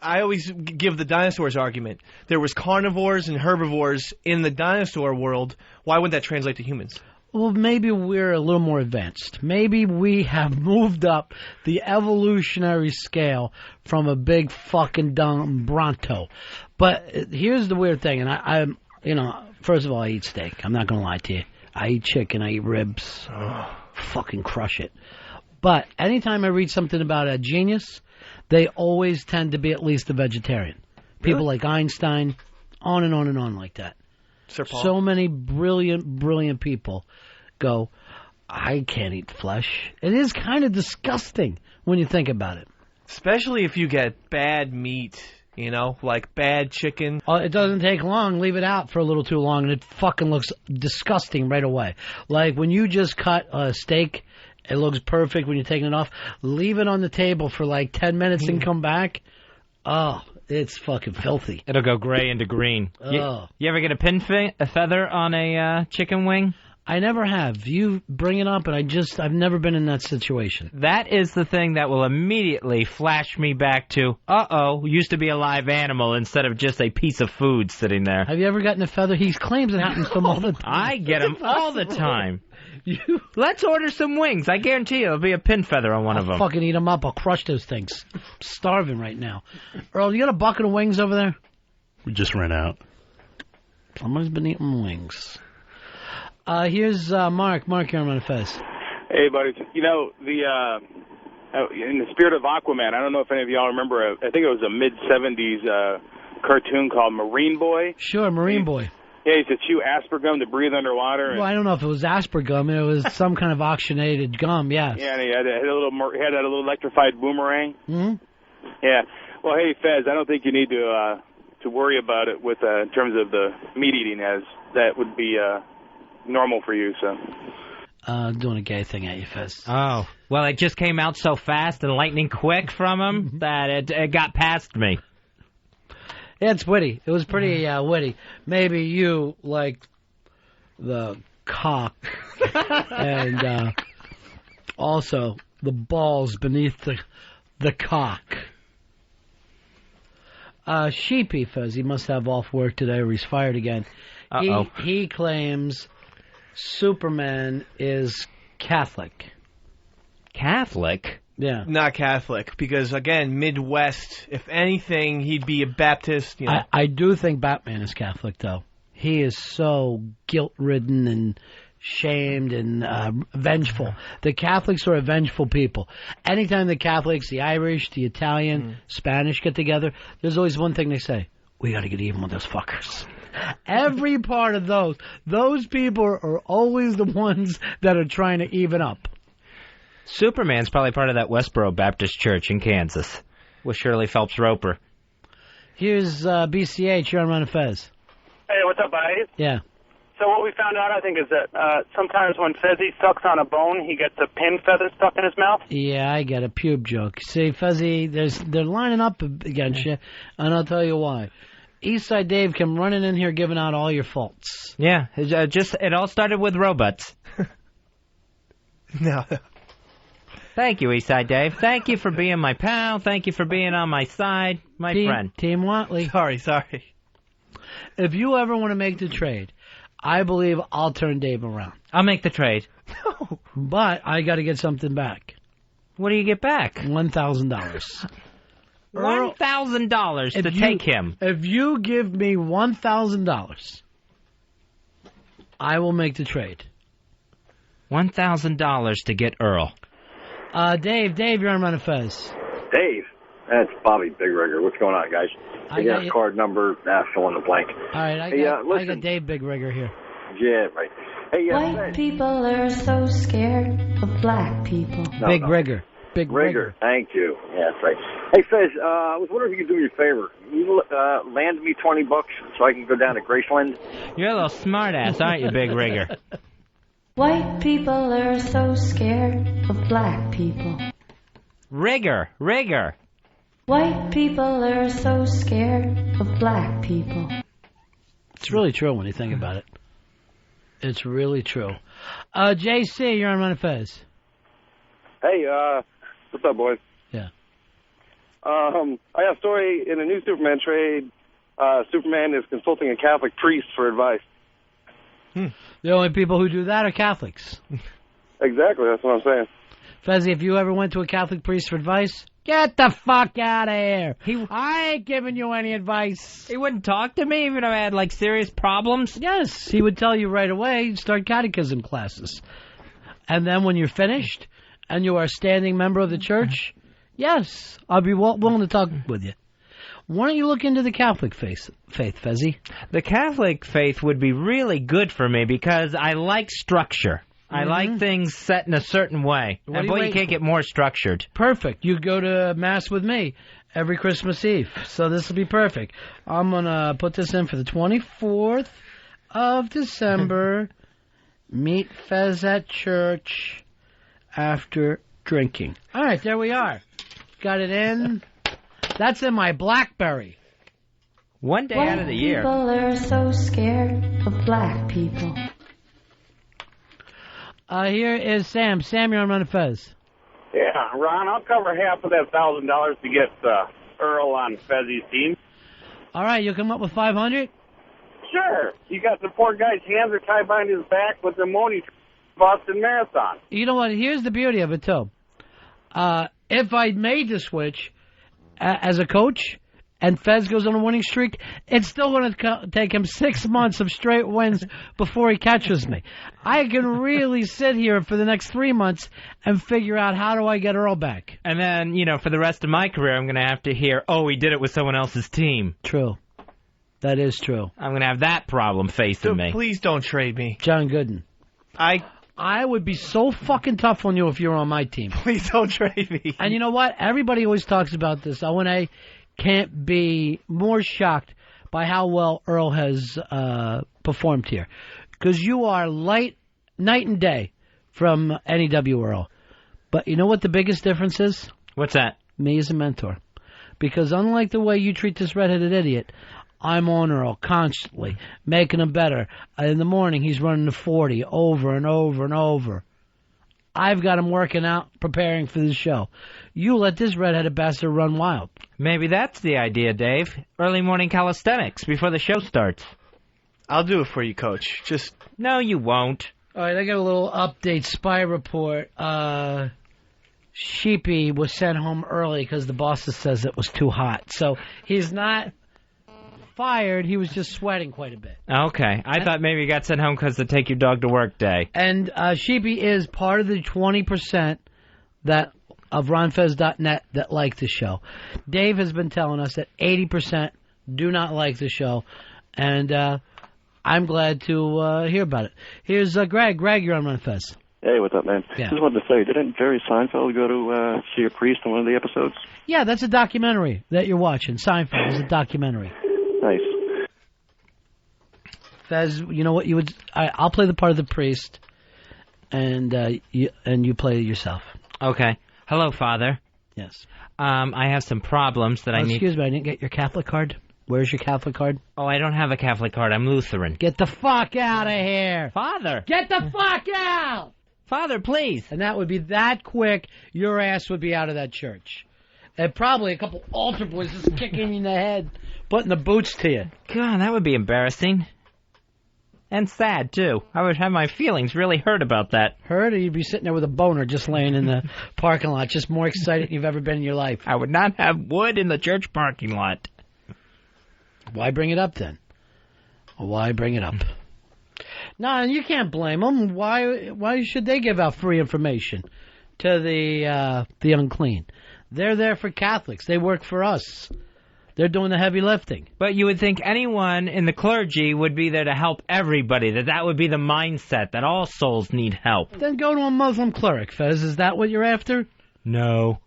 I always give the dinosaurs argument. There was carnivores and herbivores in the dinosaur world. Why wouldn't that translate to humans? Well, maybe we're a little more advanced. Maybe we have moved up the evolutionary scale from a big fucking dumb Bronto. But here's the weird thing, and I'm, first of all, I eat steak. I'm not going to lie to you. I eat chicken. I eat ribs. Fucking crush it. But anytime I read something about a genius, they always tend to be at least a vegetarian. People like Einstein, on and on and on like that. Sir Paul. So many brilliant people go, I can't eat flesh. It is kind of disgusting when you think about it. Especially if you get bad meat, you know, like bad chicken. It doesn't take long. Leave it out for a little too long, and it fucking looks disgusting right away. Like when you just cut a steak, it looks perfect when you're taking it off. Leave it on the table for like 10 minutes and come back. Oh, it's fucking filthy. It'll go gray into green. Oh. You ever get a feather on a chicken wing? I never have. You bring it up, and I've never been in that situation. That is the thing that will immediately flash me back to, used to be a live animal instead of just a piece of food sitting there. Have you ever gotten a feather? He claims it happens to him all the time. I get them all the time. Let's order some wings. I guarantee you there'll be a pin feather on one of them. I'll fucking eat them up. I'll crush those things. I'm starving right now. Earl, you got a bucket of wings over there? We just ran out. Somebody's been eating wings. Here's Mark. Mark, you're on Fez. Hey, buddies. You know, in the spirit of Aquaman, I don't know if any of y'all remember, I think it was a mid-'70s cartoon called Marine Boy. Sure, Marine Boy. Yeah, he used to chew aspergum to breathe underwater. Well, I don't know if it was aspergum. It was some kind of oxygenated gum, yes. Yeah, and he had that little electrified boomerang. Mm-hmm. Yeah. Well, hey, Fez, I don't think you need to worry about it with in terms of the meat eating, as that would be normal for you, so. Doing a gay thing at you, Fez. Oh. Well, it just came out so fast and lightning quick from him that it got past me. Yeah, it's witty. It was pretty witty. Maybe you like the cock and also the balls beneath the cock. Sheepy Fez, he must have off work today or he's fired again. He claims Superman is Catholic. Catholic? Yeah. Not Catholic, because, again, Midwest, if anything, he'd be a Baptist. You know. I do think Batman is Catholic, though. He is so guilt-ridden and shamed and vengeful. The Catholics are a vengeful people. Anytime the Catholics, the Irish, the Italian, Spanish get together, there's always one thing they say. We got to get even with those fuckers. Every part of those people are always the ones that are trying to even up. Superman's probably part of that Westboro Baptist Church in Kansas with Shirley Phelps Roper. Here's BCH. You're on Run Fez. Hey, what's up, buddy? Yeah. So what we found out, I think, is that sometimes when Fezzy sucks on a bone, he gets a pin feather stuck in his mouth. Yeah, I get a pube joke. See, Fezzy, they're lining up against you, and I'll tell you why. Eastside Dave came running in here giving out all your faults. Yeah, it all started with robots. No. Thank you, Eastside Dave. Thank you for being my pal. Thank you for being on my side, my friend. Team Watley. Sorry. If you ever want to make the trade, I believe I'll turn Dave around. I'll make the trade. No. But I got to get something back. What do you get back? $1,000. $1,000 to take him. If you give me $1,000, I will make the trade. $1,000 to get Earl. Dave, you're on Run Fez. Dave, that's Bobby Big Rigger. What's going on, guys? I got card number, fill in the blank. All right, I got Dave Big Rigger here. Yeah, right. Hey, White people are so scared of black people. Big Rigger. Big Rigger. Thank you. Yeah, that's right. Hey, Fez, I was wondering if you could do me a favor. You land me $20 so I can go down to Graceland. You're a little smartass, aren't you, Big Rigger? White people are so scared of black people. Rigger. White people are so scared of black people. It's really true when you think about it. It's really true. JC, you're on Run Fez. Hey, what's up, boys? Yeah. I have a story in a new Superman trade. Superman is consulting a Catholic priest for advice. The only people who do that are Catholics. Exactly, that's what I'm saying. Fezzy, if you ever went to a Catholic priest for advice, get the fuck out of here. I ain't giving you any advice. He wouldn't talk to me even if I had, serious problems? Yes, he would tell you right away, start catechism classes. And then when you're finished and you are a standing member of the church, yes, I'll be willing to talk with you. Why don't you look into the Catholic faith, Fezzy? The Catholic faith would be really good for me because I like structure. I like things set in a certain way. What And are you boy, you waiting can't get more structured. Perfect. You go to Mass with me every Christmas Eve. So this will be perfect. I'm going to put this in for the 24th of December. Meet Fez at church after drinking. All right, there we are. Got it in. That's in my BlackBerry. One day out of the year. People are so scared of black people. Here is Sam. Sam, you're on Run Fez. Yeah, Ron, I'll cover half of that $1,000 to get Earl on Fezzy's team. All right, you'll come up with 500? Sure. You got the poor guy's hands are tied behind his back with the Moni Boston Marathon. You know what? Here's the beauty of it, too. If I made the switch as a coach and Fez goes on a winning streak, it's still going to take him 6 months of straight wins before he catches me. I can really sit here for the next 3 months and figure out how do I get Earl back. And then, for the rest of my career, I'm going to have to hear, oh, he did it with someone else's team. True. That is true. I'm going to have that problem facing me. Please don't trade me. John Gooden. I would be so fucking tough on you if you were on my team. Please don't trade me. And you know what? Everybody always talks about this. O&A can't be more shocked by how well Earl has performed here. Because you are night and day from NEW Earl. But you know what the biggest difference is? What's that? Me as a mentor. Because unlike the way you treat this redheaded idiot, I'm on Earl constantly, making him better. In the morning, he's running the 40 over and over and over. I've got him working out, preparing for the show. You let this redheaded bastard run wild. Maybe that's the idea, Dave. Early morning calisthenics before the show starts. I'll do it for you, Coach. No, you won't. All right, I got a little update, spy report. Sheepy was sent home early because the boss says it was too hot. So he's not fired, he was just sweating quite a bit. Okay. I thought maybe you got sent home because to take your dog to work day. And Sheepy is part of the 20% of RonFez.net that like the show. Dave has been telling us that 80% do not like the show, and I'm glad to hear about it. Here's Greg. Greg, you're on RonFez. Hey, what's up, man? Yeah. Just wanted to say, didn't Jerry Seinfeld go to see a priest in one of the episodes? Yeah, that's a documentary that you're watching. Seinfeld is a documentary. Nice. Fez, you know what you would? I'll play the part of the priest, and you play yourself. Okay. Hello, Father. Yes. I have some problems that I need. Excuse me, I didn't get your Catholic card. Where's your Catholic card? Oh, I don't have a Catholic card. I'm Lutheran. Get the fuck out of here, Father. Get the fuck out, Father, please. And that would be that quick. Your ass would be out of that church, and probably a couple altar boys just kicking you in the head, putting the boots to you. God, that would be embarrassing. And sad, too. I would have my feelings really hurt about that. Hurt, or you'd be sitting there with a boner just laying in the parking lot, just more excited than you've ever been in your life. I would not have wood in the church parking lot. Why bring it up, then? Why bring it up? No, and you can't blame them. Why should they give out free information to the unclean? They're there for Catholics. They work for us. They're doing the heavy lifting. But you would think anyone in the clergy would be there to help everybody, that would be the mindset, that all souls need help. Then go to a Muslim cleric, Fez. Is that what you're after? No.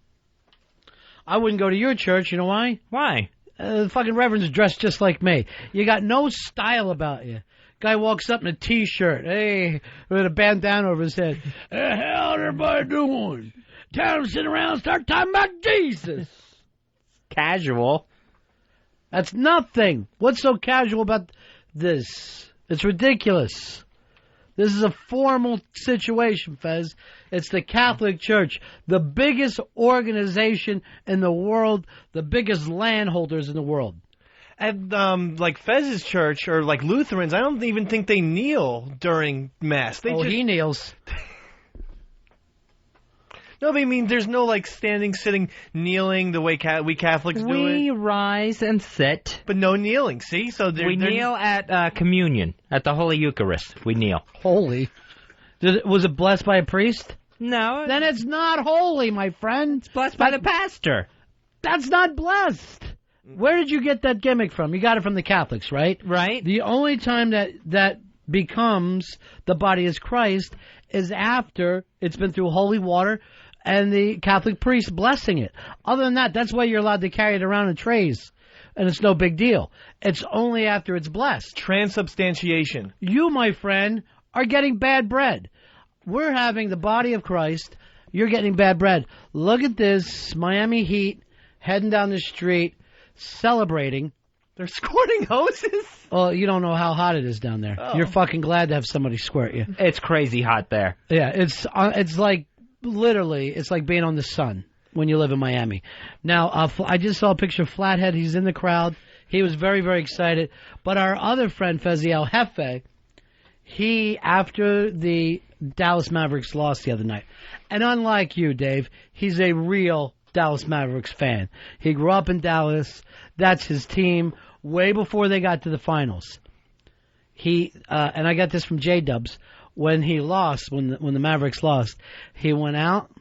I wouldn't go to your church. You know why? Why? The fucking reverend's dressed just like me. You got no style about you. Guy walks up in a T-shirt, hey, with a bandana over his head. The hell everybody doing? Tell them to sit around and start talking about Jesus. Casual. That's nothing. What's so casual about this? It's ridiculous. This is a formal situation, Fez. It's the Catholic Church, the biggest organization in the world, the biggest landholders in the world. And like Fez's church, or like Lutherans, I don't even think they kneel during Mass. He kneels. No, but I mean, there's no, like, standing, sitting, kneeling the way we Catholics do it. We rise and sit. But no kneeling, see? So we kneel at communion, at the Holy Eucharist. We kneel. Holy? Was it blessed by a priest? No. Then it's not holy, my friend. It's blessed by the pastor. That's not blessed. Where did you get that gimmick from? You got it from the Catholics, right? Right. The only time that becomes the body of Christ is after it's been through holy water and the Catholic priest blessing it. Other than that, that's why you're allowed to carry it around in trays, and it's no big deal. It's only after it's blessed. Transubstantiation. You, my friend, are getting bad bread. We're having the body of Christ. You're getting bad bread. Look at this Miami Heat heading down the street, celebrating. They're squirting hoses? Oh, you don't know how hot it is down there. Oh. You're fucking glad to have somebody squirt you. It's crazy hot there. Yeah, it's like, literally, it's like being on the sun when you live in Miami. Now, I just saw a picture of Flathead. He's in the crowd. He was very, very excited. But our other friend, Fezzi El Jefe, he, after the Dallas Mavericks lost the other night, and unlike you, Dave, he's a real Dallas Mavericks fan. He grew up in Dallas. That's his team way before they got to the finals. He and I got this from J-Dubs. When he lost, when the Mavericks lost, he went out,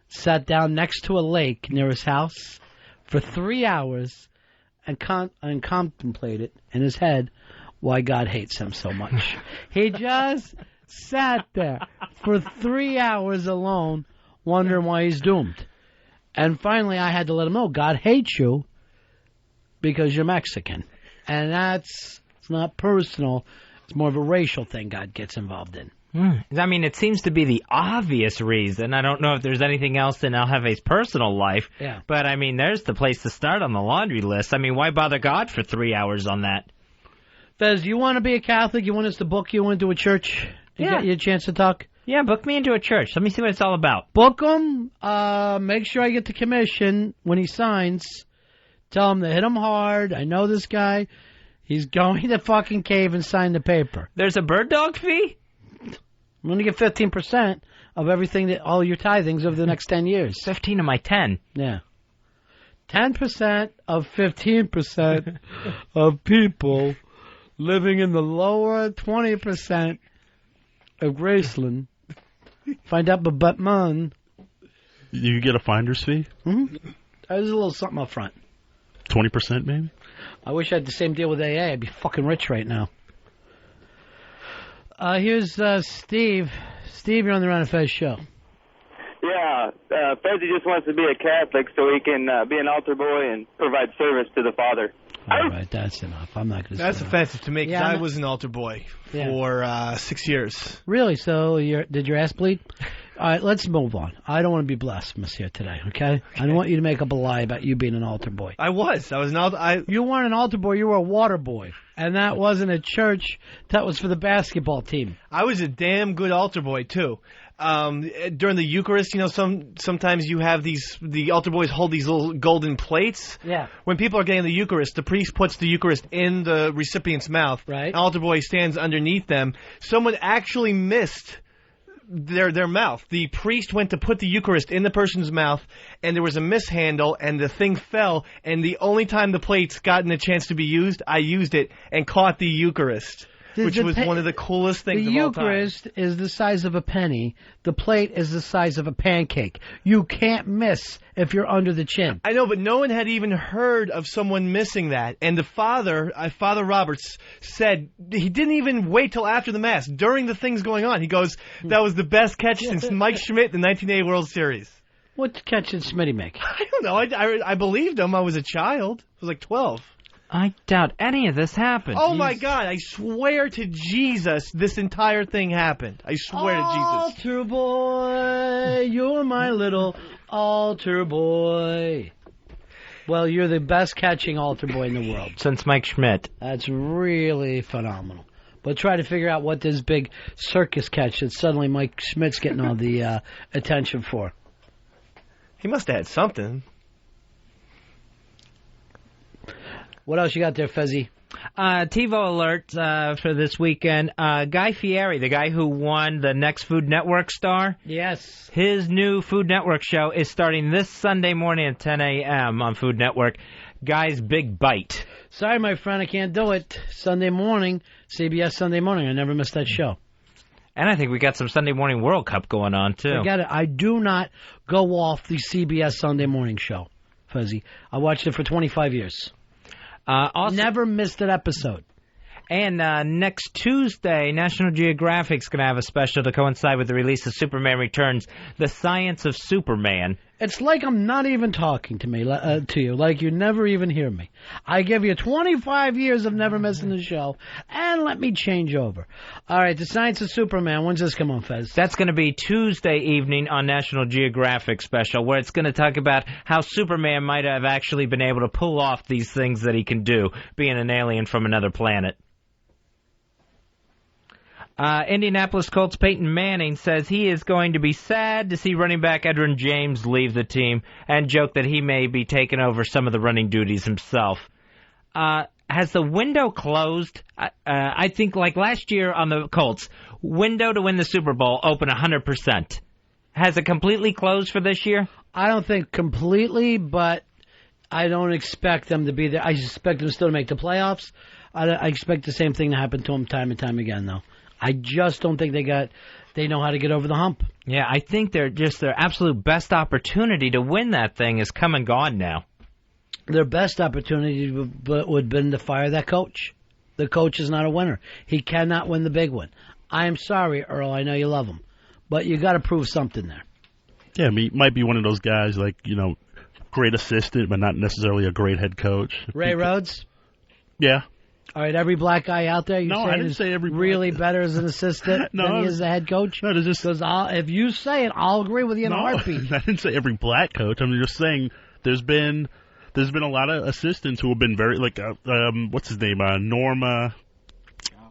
sat down next to a lake near his house for 3 hours and contemplated in his head why God hates him so much. He just sat there for 3 hours alone wondering why he's doomed. And finally I had to let him know God hates you because you're Mexican. And it's not personal. It's more of a racial thing God gets involved in. I mean, it seems to be the obvious reason. I don't know if there's anything else in El Jefe's personal life. Yeah. But, I mean, there's the place to start on the laundry list. I mean, why bother God for 3 hours on that? Fez, you want to be a Catholic? You want us to book you into a church and get you a chance to talk? Yeah, book me into a church. Let me see what it's all about. Book him. Make sure I get the commission when he signs. Tell him to hit him hard. I know this guy. He's going to fucking cave and sign the paper. There's a bird dog fee? I'm going to get 15% of everything, all your tithings over the next 10 years. 15 of my 10. Yeah. 10% of 15% of people living in the lower 20% of Graceland find out about man. You get a finder's fee? Mm-hmm. There's a little something up front. 20% maybe? I wish I had the same deal with AA. I'd be fucking rich right now. Here's Steve. Steve, you're on the Ron and Fez show. Yeah, Fezzi just wants to be a Catholic so he can be an altar boy and provide service to the Father. All right, that's enough. I'm not going to. That's offensive to me because Yeah, I was an altar boy for 6 years. Really? So did your ass bleed? All right, let's move on. I don't want to be blasphemous here today, okay? I don't want you to make up a lie about you being an altar boy. I was an altar. You weren't an altar boy. You were a water boy, and that wasn't a church. That was for the basketball team. I was a damn good altar boy too. During the Eucharist, sometimes you have the altar boys hold these little golden plates. Yeah. When people are getting the Eucharist, the priest puts the Eucharist in the recipient's mouth. Right. An altar boy stands underneath them. Someone actually missed their mouth. The priest went to put the Eucharist in the person's mouth, and there was a mishandle, and the thing fell, and the only time the plate's gotten a chance to be used, I used it and caught the Eucharist. Which was one of the coolest things of all time. The Eucharist is the size of a penny. The plate is the size of a pancake. You can't miss if you're under the chin. I know, but no one had even heard of someone missing that. And the Father Roberts, said he didn't even wait till after the Mass. During the things going on, he goes, that was the best catch since Mike Schmidt in the 1980 World Series. What catch did Smitty make? I don't know. I believed him. I was a child. I was like 12. I doubt any of this happened. Oh, my God. I swear to Jesus this entire thing happened. I swear to Jesus. Altar boy, you're my little altar boy. Well, you're the best catching altar boy in the world. Since Mike Schmidt. That's really phenomenal. But try to figure out what this big circus catch that suddenly Mike Schmidt's getting all the attention for. He must have had something. What else you got there, Fezzi? TiVo alert for this weekend. Guy Fieri, the guy who won the next Food Network star. Yes. His new Food Network show is starting this Sunday morning at 10 a.m. on Food Network. Guy's Big Bite. Sorry, my friend, I can't do it. Sunday morning, CBS Sunday morning. I never missed that show. And I think we got some Sunday morning World Cup going on, too. Forget it. I do not go off the CBS Sunday morning show, Fezzi. I watched it for 25 years. Also, never missed an episode. And next Tuesday, National Geographic's going to have a special to coincide with the release of Superman Returns, The Science of Superman. It's like I'm not even talking to you, like you never even hear me. I give you 25 years of never missing the show, and let me change over. All right, The Science of Superman. When's this come on, Fez? That's going to be Tuesday evening on National Geographic special, where it's going to talk about how Superman might have actually been able to pull off these things that he can do, being an alien from another planet. Indianapolis Colts Peyton Manning says he is going to be sad to see running back Edgerrin James leave the team and joked that he may be taking over some of the running duties himself. Has the window closed? I think like last year on the Colts, window to win the Super Bowl open 100%. Has it completely closed for this year? I don't think completely, but I don't expect them to be there. I expect them still to make the playoffs. I expect the same thing to happen to them time and time again, though. I just don't think they know how to get over the hump. Yeah, I think their absolute best opportunity to win that thing is come and gone now. Their best opportunity would have been to fire that coach. The coach is not a winner. He cannot win the big one. I am sorry, Earl. I know you love him, but you got to prove something there. Yeah, he might be one of those guys like, great assistant, but not necessarily a great head coach. Ray Rhodes? Yeah. All right, every black guy out there, I didn't say every really better as an assistant than he is as a head coach? No, just because if you say it, I'll agree with you in a heartbeat. I didn't say every black coach. I'm just saying there's been a lot of assistants who have been very what's his name? North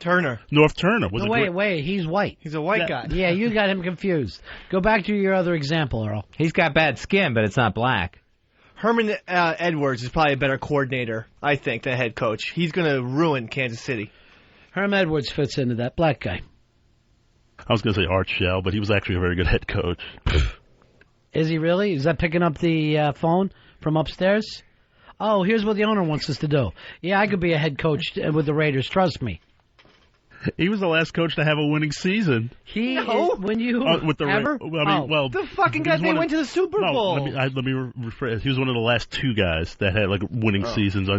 Turner. Wait, he's white. He's a white guy. Yeah, you got him confused. Go back to your other example, Earl. He's got bad skin, but it's not black. Herman Edwards is probably a better coordinator, I think, than head coach. He's going to ruin Kansas City. Herm Edwards fits into that black guy. I was going to say Art Shell, but he was actually a very good head coach. Is he really? Is that picking up the phone from upstairs? Oh, here's what the owner wants us to do. Yeah, I could be a head coach with the Raiders, trust me. He was the last coach to have a winning season. When you with the ever? The fucking guy they went to the Super Bowl. Let me rephrase. He was one of the last two guys that had winning seasons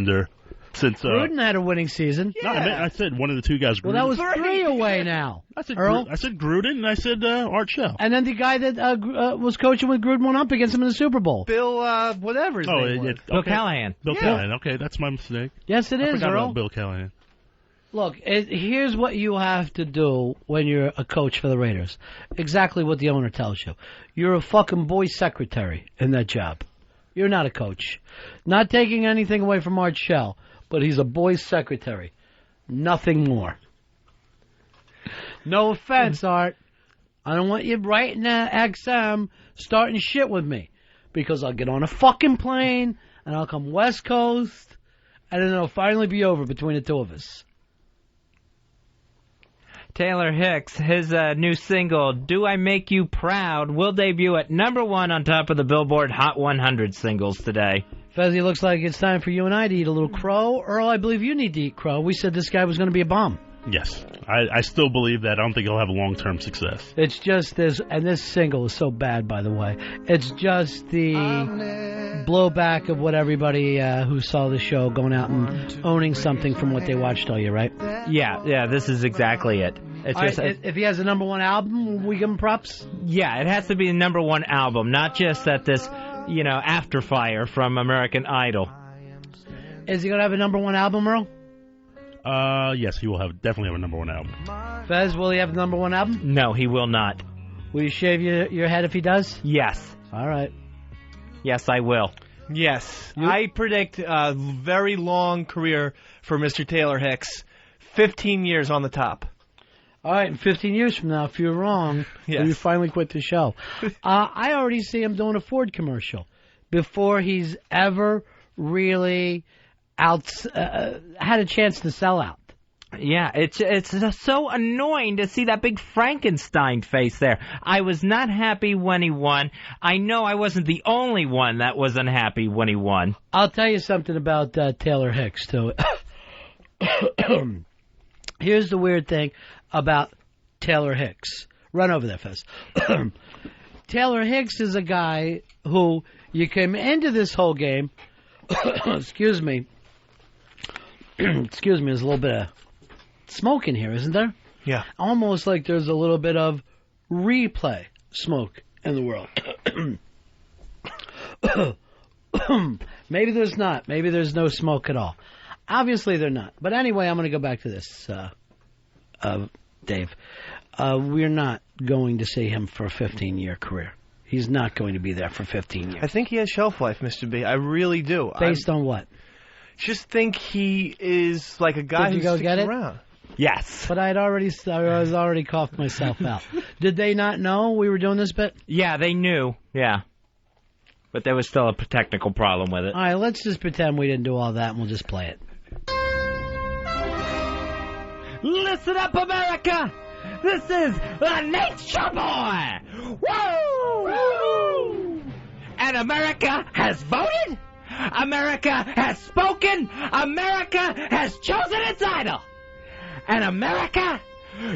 since. Gruden had a winning season. Yeah. No, I said one of the two guys. Well, that was 3 away now. I said Earl. I said Gruden and I said Art Shell. And then the guy that was coaching with Gruden went up against him in the Super Bowl. Bill, whatever his name was. Bill Callahan. Bill Callahan. Okay, that's my mistake. Yes, it is, I forgot Earl. about Bill Callahan. Look, here's what you have to do when you're a coach for the Raiders. Exactly what the owner tells you. You're a fucking boy secretary in that job. You're not a coach. Not taking anything away from Art Shell, but he's a boy secretary. Nothing more. No offense, Art. I don't want you writing XM starting shit with me. Because I'll get on a fucking plane, and I'll come West Coast, and then it'll finally be over between the two of us. Taylor Hicks, his new single, Do I Make You Proud, will debut at #1 on top of the Billboard Hot 100 singles today. Fezzy, looks like it's time for you and I to eat a little crow. Earl, I believe you need to eat crow. We said this guy was going to be a bomb. Yes. I still believe that. I don't think he'll have long-term success. It's just this, and this single is so bad, by the way. It's just the blowback of what everybody who saw the show going out and owning something from what they watched all year, right? Yeah, this is exactly it. It's just, if he has a #1 album, we give him props? Yeah, it has to be the #1 album, not just that this, after fire from American Idol. Is he going to have a #1 album, Earl? Yes, he will definitely have a #1 album. Fez, will he have a #1 album? No, he will not. Will you shave your head if he does? Yes. All right. Yes, I will. Yes. I predict a very long career for Mr. Taylor Hicks. 15 years on the top. All right, in 15 years from now, if you're wrong, you finally quit the show. I already see him doing a Ford commercial before he's ever really had a chance to sell out. Yeah, it's so annoying to see that big Frankenstein face there. I was not happy when he won. I know I wasn't the only one that was unhappy when he won. I'll tell you something about Taylor Hicks, too. Here's the weird thing about Taylor Hicks. Run over there, Fez. Taylor Hicks is a guy who you came into this whole game. Excuse me. There's a little bit of smoke in here, isn't there? Yeah. Almost like there's a little bit of replay smoke in the world. Maybe there's not. Maybe there's no smoke at all. Obviously, they're not. But anyway, I'm going to go back to this, Dave. We're not going to see him for a 15-year career. He's not going to be there for 15 years. I think he has shelf life, Mr. B. I really do. Based on what? Just think he is like a guy who sticks around. Yes. But I was already coughed myself out. Did they not know we were doing this bit? Yeah, they knew. Yeah. But there was still a technical problem with it. All right, let's just pretend we didn't do all that, and we'll just play it. Listen up, America! This is the Nature Boy! Woo! Woo! And America has voted? America has spoken? America has chosen its idol! And America,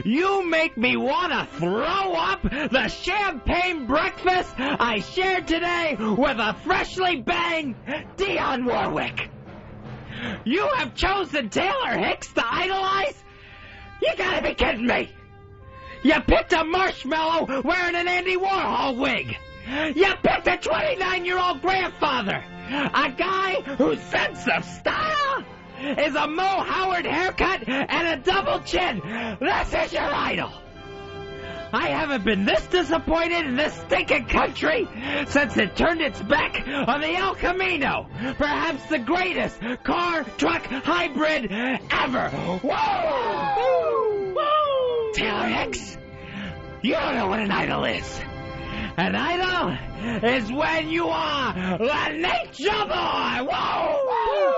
you make me want to throw up the champagne breakfast I shared today with a freshly banged Dionne Warwick. You have chosen Taylor Hicks to idolize? You gotta be kidding me. You picked a marshmallow wearing an Andy Warhol wig. You picked a 29-year-old grandfather. A guy whose sense of style is a Mo Howard haircut and a double chin. This is your idol. I haven't been this disappointed in this stinking country since it turned its back on the El Camino, perhaps the greatest car-truck hybrid ever. Whoa! Whoa! Taylor Hicks, you don't know what an idol is. An idol is when you are the Nature Boy. Whoa! Whoa!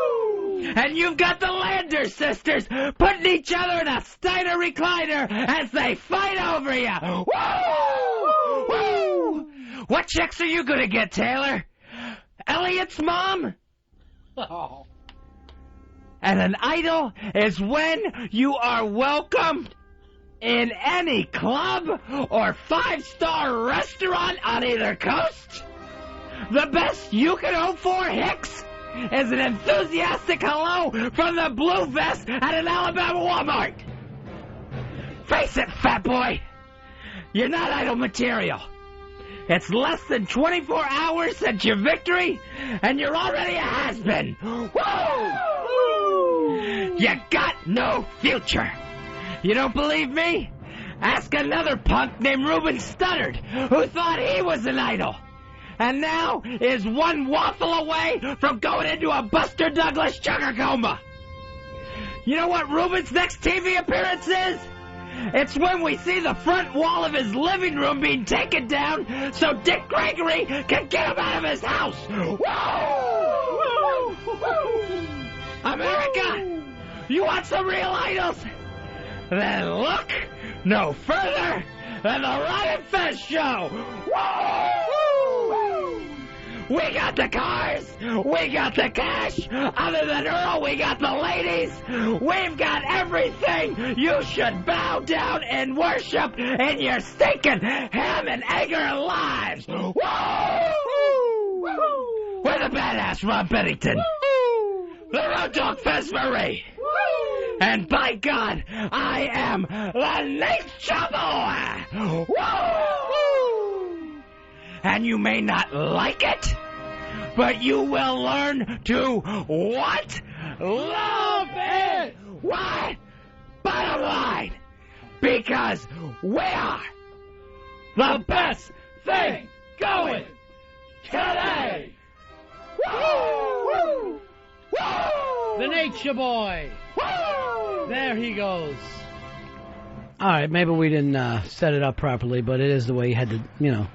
And you've got the Lander sisters putting each other in a Steiner recliner as they fight over you. Woo! Woo! What chicks are you going to get, Taylor? Elliot's mom? Oh. And an idol is when you are welcomed in any club or five-star restaurant on either coast. The best you can hope for, Hicks, is an enthusiastic hello from the blue vest at an Alabama Walmart. Face it, fat boy, you're not idol material. It's less than 24 hours since your victory, and you're already a has-been. Woo! You got no future. You don't believe me? Ask another punk named Ruben Studdard, who thought he was an idol, and now is one waffle away from going into a Buster Douglas sugar coma. You know what Ruben's next TV appearance is? It's when we see the front wall of his living room being taken down so Dick Gregory can get him out of his house. Woo! Woo! America, you want some real idols? Then look no further than the Ryan Fez Show. Woo! We got the cars. We got the cash. Other than Earl, we got the ladies. We've got everything you should bow down and worship in your stinking ham and egger lives. Woo! We're the badass Rob Bennington. The Road Dog Fez Marie. And by God, I am the Nature Boy! Woo! And you may not like it, but you will learn to what? Love it! Why? Bottom line, because we are the best thing going today! Woo! Woo! The Nature Boy! There he goes. All right, maybe we didn't set it up properly, but it is the way you had to,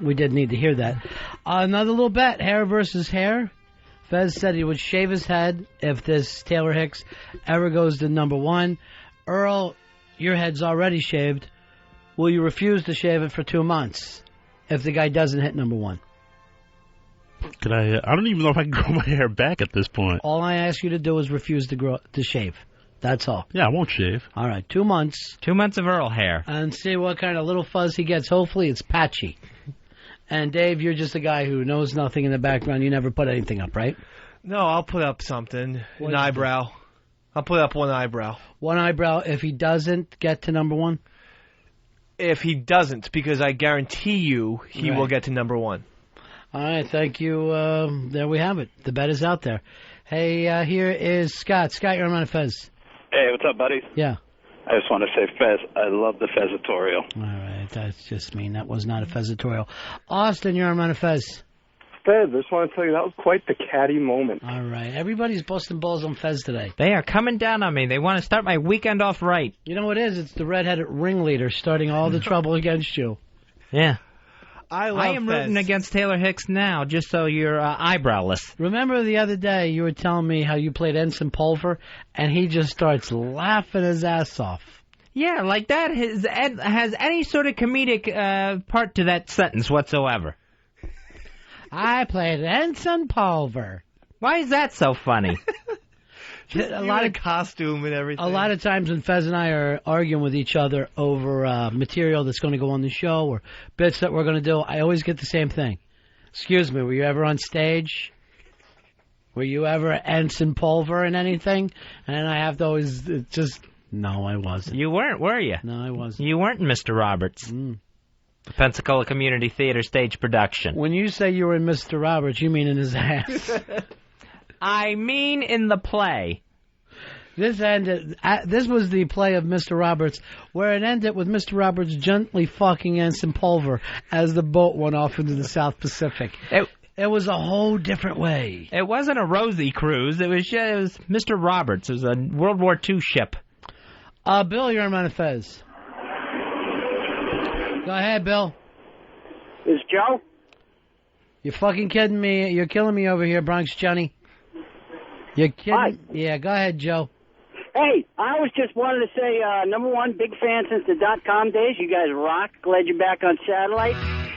we did need to hear that. Another little bet, hair versus hair. Fez said he would shave his head if this Taylor Hicks ever goes to number one. Earl, your head's already shaved. Will you refuse to shave it for 2 months if the guy doesn't hit number one? Could I don't even know if I can grow my hair back at this point. All I ask you to do is refuse to shave. That's all. Yeah, I won't shave. All right, 2 months. 2 months of Earl hair. And see what kind of little fuzz he gets. Hopefully it's patchy. And Dave, you're just a guy who knows nothing in the background. You never put anything up, right? No, I'll put up something. An eyebrow. I'll put up one eyebrow. One eyebrow if he doesn't get to number one? If he doesn't, because I guarantee you he will get to number one. All right, thank you. There we have it. The bet is out there. Hey, here is Scott. Scott, you're on Fez. Hey, what's up, buddies? Yeah. I just want to say, Fez, I love the Fezatorial. All right, that's just mean. That was not a Fezatorial. Austin, you're on Fez. Fez, I just want to tell you, that was quite the catty moment. All right. Everybody's busting balls on Fez today. They are coming down on me. They want to start my weekend off right. You know what it is? It's the redheaded ringleader starting all the trouble against you. Yeah. I am rooting against Taylor Hicks now, just so you're eyebrowless. Remember the other day you were telling me how you played Ensign Pulver, and he just starts laughing his ass off. Yeah, like that has any sort of comedic part to that sentence whatsoever. I played Ensign Pulver. Why is that so funny? A lot of costume and everything. A lot of times when Fez and I are arguing with each other over material that's going to go on the show or bits that we're going to do, I always get the same thing. Excuse me, were you ever on stage? Were you ever Ensign Pulver in anything? And I have to always just... No, I wasn't. You weren't, were you? No, I wasn't. You weren't in Mr. Roberts. The Pensacola Community Theater stage production. When you say you were in Mr. Roberts, you mean in his ass. I mean in the play. This was the play of Mr. Roberts, where it ended with Mr. Roberts gently fucking Ensign Pulver as the boat went off into the South Pacific. It was a whole different way. It wasn't a Rosie cruise. It was Mr. Roberts. It was a World War II ship. Bill, you're on Fez. Go ahead, Bill. Is Joe? You're fucking kidding me. You're killing me over here, Bronx Johnny. You're kidding? Hi. Yeah, go ahead, Joe. Hey, I was just wanted to say, number one, big fan since the .com days. You guys rock. Glad you're back on satellite.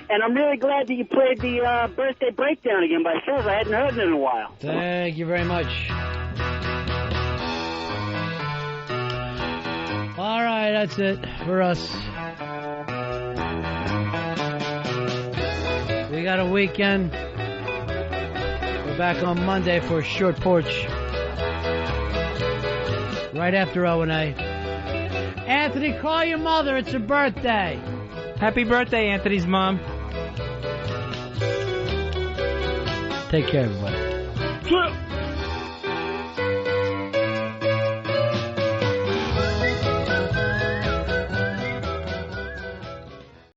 And I'm really glad that you played the birthday breakdown again by Fez. I hadn't heard it in a while. Thank you very much. All right, that's it for us. We got a weekend. We're back on Monday for a short porch. Right after O&A. Anthony, call your mother. It's her birthday. Happy birthday, Anthony's mom. Take care, everybody.